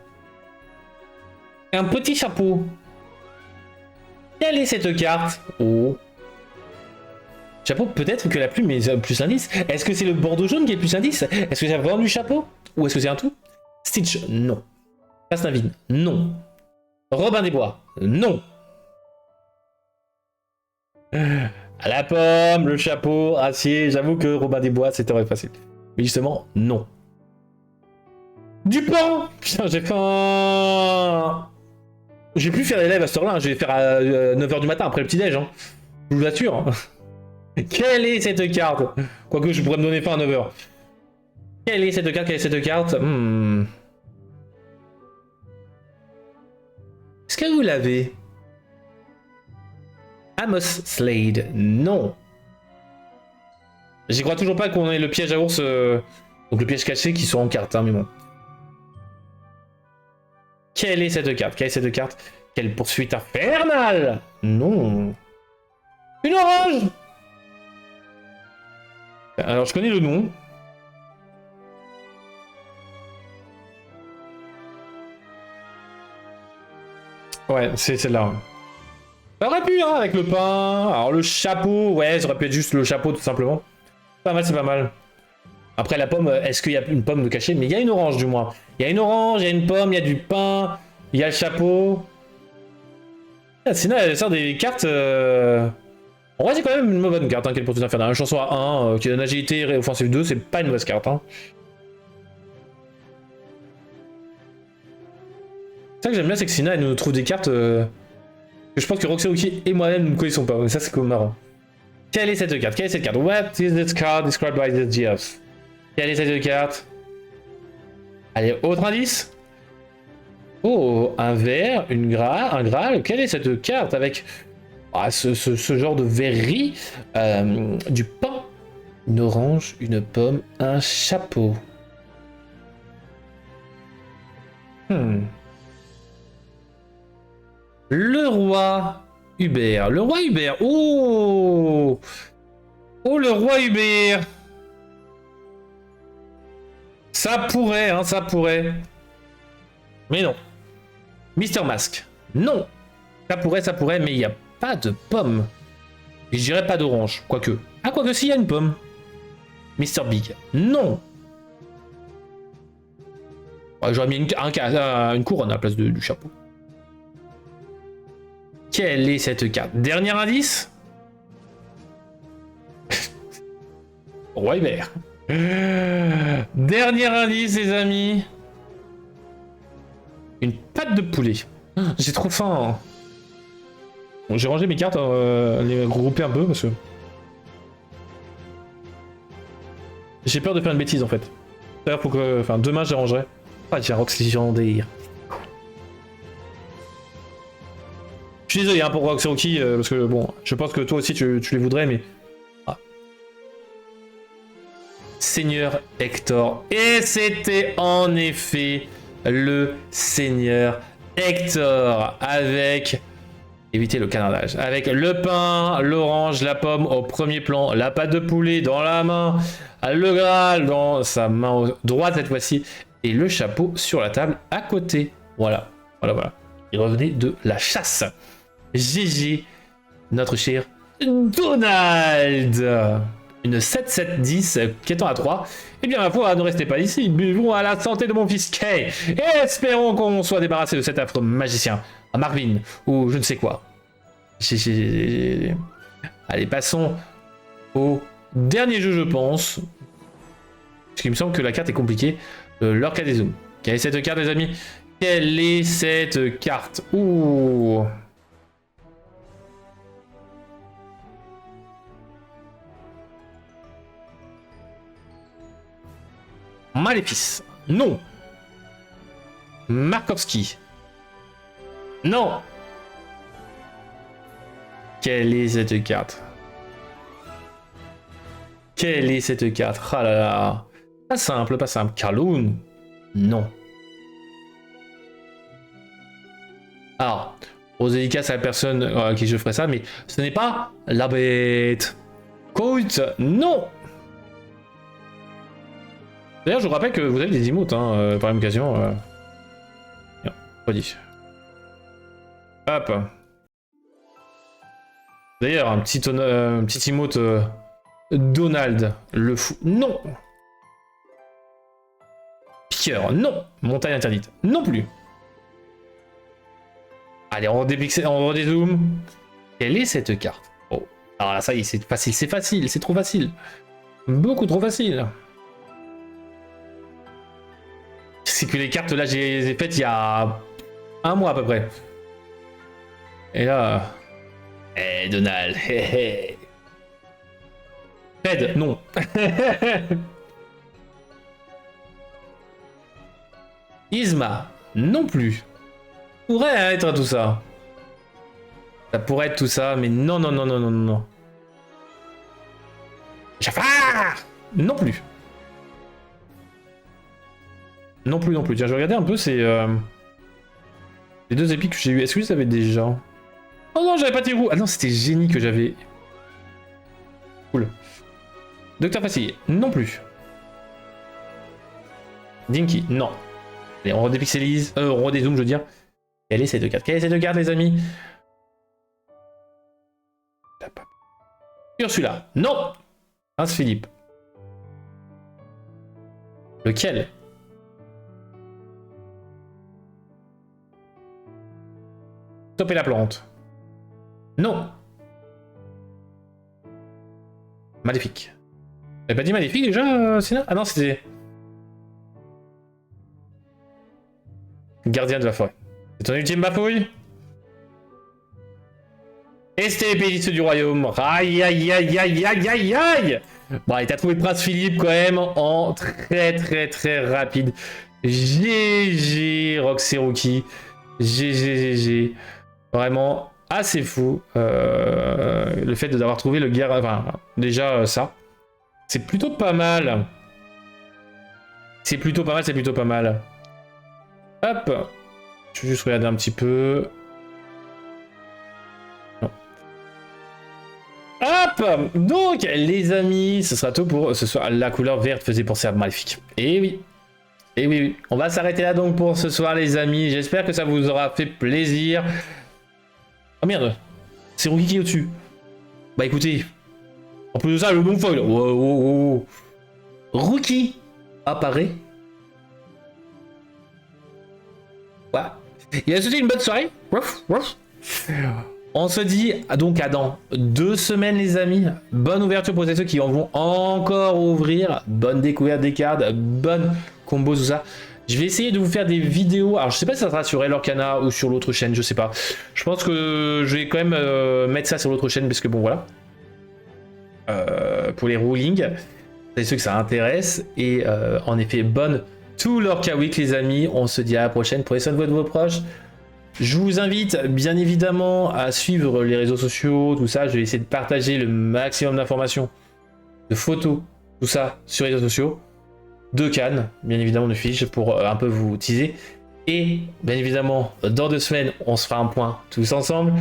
petit chapeau. Quelle est cette carte? Oh. Chapeau, peut-être que la plume est plus l'indice. Est-ce que c'est le bordeaux jaune qui est plus l'indice? Est-ce que c'est vraiment du chapeau? Ou est-ce que c'est un tout? Stitch, non. Pasnavine, non. Robin des Bois, non. À la pomme, le chapeau, acier, j'avoue que Robin des Bois, c'était vrai facile. Mais justement, non. Du pain! Putain, j'ai faim! Je vais plus faire les lives à cette heure-là, je vais faire à 9h du matin après le petit-déj. Hein. Je vous l'assure. Hein. Quelle est cette carte? Quoique je pourrais me donner fin à 9h. Quelle est cette carte? Quelle est cette carte? Est-ce que vous l'avez? Amos Slade, non. J'y crois toujours pas qu'on ait le piège à ours, donc le piège caché qui soit en carte, hein, mais bon. Quelle est cette carte? Quelle est cette carte? Quelle poursuite infernale? Non. Une orange! Alors je connais le nom. Ouais, c'est celle-là. Ça aurait pu, hein, avec le pain. Alors le chapeau, ouais, ça aurait pu être juste le chapeau tout simplement. Pas mal, c'est pas mal. Après la pomme, est-ce qu'il y a une pomme de cachet? Mais il y a une orange du moins. Il y a une orange, il y a une pomme, il y a du pain, il y a le chapeau. Ah, Sina, elle sort des cartes. En vrai, c'est quand même une bonne carte, hein, quelle poursuite infernale. Un chanson à 1, qui donne agilité et offensive 2, c'est pas une mauvaise carte. Hein. C'est ça que j'aime bien, c'est que Sina, elle nous trouve des cartes que je pense que Roxy et moi-même ne connaissons pas. Ça, c'est comme marrant. Quelle est cette carte? Quelle est cette carte? What is this card described by the GF? Quelle est cette carte? Allez, autre indice? Oh, un verre, un Graal. Quelle est cette carte avec ce genre de verrerie? Du pain, une orange, une pomme, un chapeau. Le roi Hubert. Le roi Hubert. Oh! Oh, le roi Hubert. Ça pourrait, hein, ça pourrait. Mais non. Mister Mask. Non. Ça pourrait, mais il n'y a pas de pomme. Et je dirais pas d'orange, quoique. Ah, quoique s'il y a une pomme. Mister Big. Non. Ouais, j'aurais mis une couronne à la place du chapeau. Quelle est cette carte? Dernier indice? Roi Hubert. Dernier indice, les amis. Une pâte de poulet. J'ai trop faim. Bon, j'ai rangé mes cartes, les regrouper un peu parce que j'ai peur de faire une bêtise en fait. D'ailleurs, pour que, enfin, demain, je les rangerai. Ah, tiens, Rox légendaire. Je suis désolé hein, pour Rox Rocky, parce que bon, je pense que toi aussi tu les voudrais, mais. Ah. Seigneur Hector. Et c'était en effet le Seigneur Hector avec. Éviter le canardage. Avec le pain, l'orange, la pomme au premier plan, la pâte de poulet dans la main, le Graal dans sa main droite cette fois-ci, et le chapeau sur la table à côté. Voilà, voilà. Il revenait de la chasse. GG, notre cher Donald. Une 7-7-10 qui étant à 3. Eh bien, ma foi, ne restez pas ici. Buvons à la santé de mon fils Kay. Et espérons qu'on soit débarrassé de cet affreux magicien. À Marvin, ou je ne sais quoi. Allez, passons au dernier jeu, je pense. Parce qu'il me semble que la carte est compliquée. L'Orcadezum. Quelle est cette carte, les amis? Quelle est cette carte? Ouh. Maléfice. Non. Markovski. Non. Quelle est cette carte? Quelle est cette carte? Ah là là. Pas simple, pas simple. Carloon. Non. Alors, aux dédicaces à la personne à qui je ferai ça, mais ce n'est pas la bête. Colt. Non. D'ailleurs, je vous rappelle que vous avez des emotes, hein, par la même occasion. Bien, pas dit. Hop. D'ailleurs, un petit emote Donald, le fou. Non. Piqueur, non. Montagne interdite, non plus. Allez, on redézoome. Quelle est cette carte? Oh. Alors là, ça y est, c'est facile, c'est trop facile. Beaucoup trop facile. C'est que les cartes là, je les ai faites il y a un mois à peu près. Et là... Donald, Fred, non. Isma, non plus. Pourrait être tout ça. Ça pourrait être tout ça, mais non, non, non, non, non, non. Jafar, non plus. Non plus, non plus. Tiens, je regardais un peu ces... les deux épiques que j'ai eu. Est-ce que je les avais déjà? Oh non, j'avais pas Tirou. Ah non, c'était Génie que j'avais. Cool. Docteur Facile, non plus. Dinky, non. Allez, on redépixelise. On redézoome, je veux dire. Quelle est ces deux cartes? Quelle est ces deux cartes, les amis? Ursula, non. Prince Philippe. Lequel? Stopper la plante. Non. Maléfique. J'avais pas dit maléfique déjà, Sina? Ah non, c'était... Gardien de la forêt. C'est ton ultime bafouille? Et c'était l'épéiste du royaume. Aïe aïe aïe aïe aïe aïe aïe. Bon, et t'as trouvé Prince Philippe quand même en très très très rapide. GG Roxy. GG. Vraiment assez fou. Le fait d'avoir trouvé le guerre... Enfin, déjà ça. C'est plutôt pas mal. C'est plutôt pas mal. Hop. Je vais juste regarder un petit peu. Non. Hop. Donc, les amis, ce sera tout pour ce soir. La couleur verte faisait penser à Maléfique. Et oui. Et oui, oui. On va s'arrêter là donc pour ce soir, les amis. J'espère que ça vous aura fait plaisir. Oh merde. C'est Rookie qui est au-dessus. Bah écoutez. En plus de ça, le bon foil. Wow. Rookie apparaît. Ouais. Il a souhaité une bonne soirée. On se dit donc à dans 2 semaines, les amis. Bonne ouverture pour ceux qui en vont encore ouvrir. Bonne découverte des cartes. Bonne combo, tout ça. Je vais essayer de vous faire des vidéos. Alors, je sais pas si ça sera sur Elorcana ou sur l'autre chaîne, je sais pas. Je pense que je vais quand même mettre ça sur l'autre chaîne parce que bon, voilà. Pour les rulings, c'est ceux que ça intéresse. Et en effet, bonne tout Lorca Week, les amis. On se dit à la prochaine. Prenez soin de vos proches. Je vous invite bien évidemment à suivre les réseaux sociaux, tout ça. Je vais essayer de partager le maximum d'informations, de photos, tout ça sur les réseaux sociaux. De Cannes, bien évidemment, de fiches pour un peu vous teaser. Et bien évidemment, dans 2 semaines, on se fera un point tous ensemble.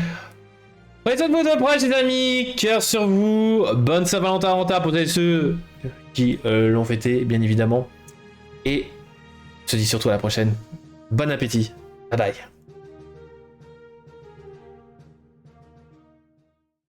Prenez soin de vos proches, les amis. Cœur sur vous. Bonne Saint-Valentin pour ceux qui l'ont fêté, bien évidemment. Et je te dis surtout à la prochaine. Bon appétit. Bye bye.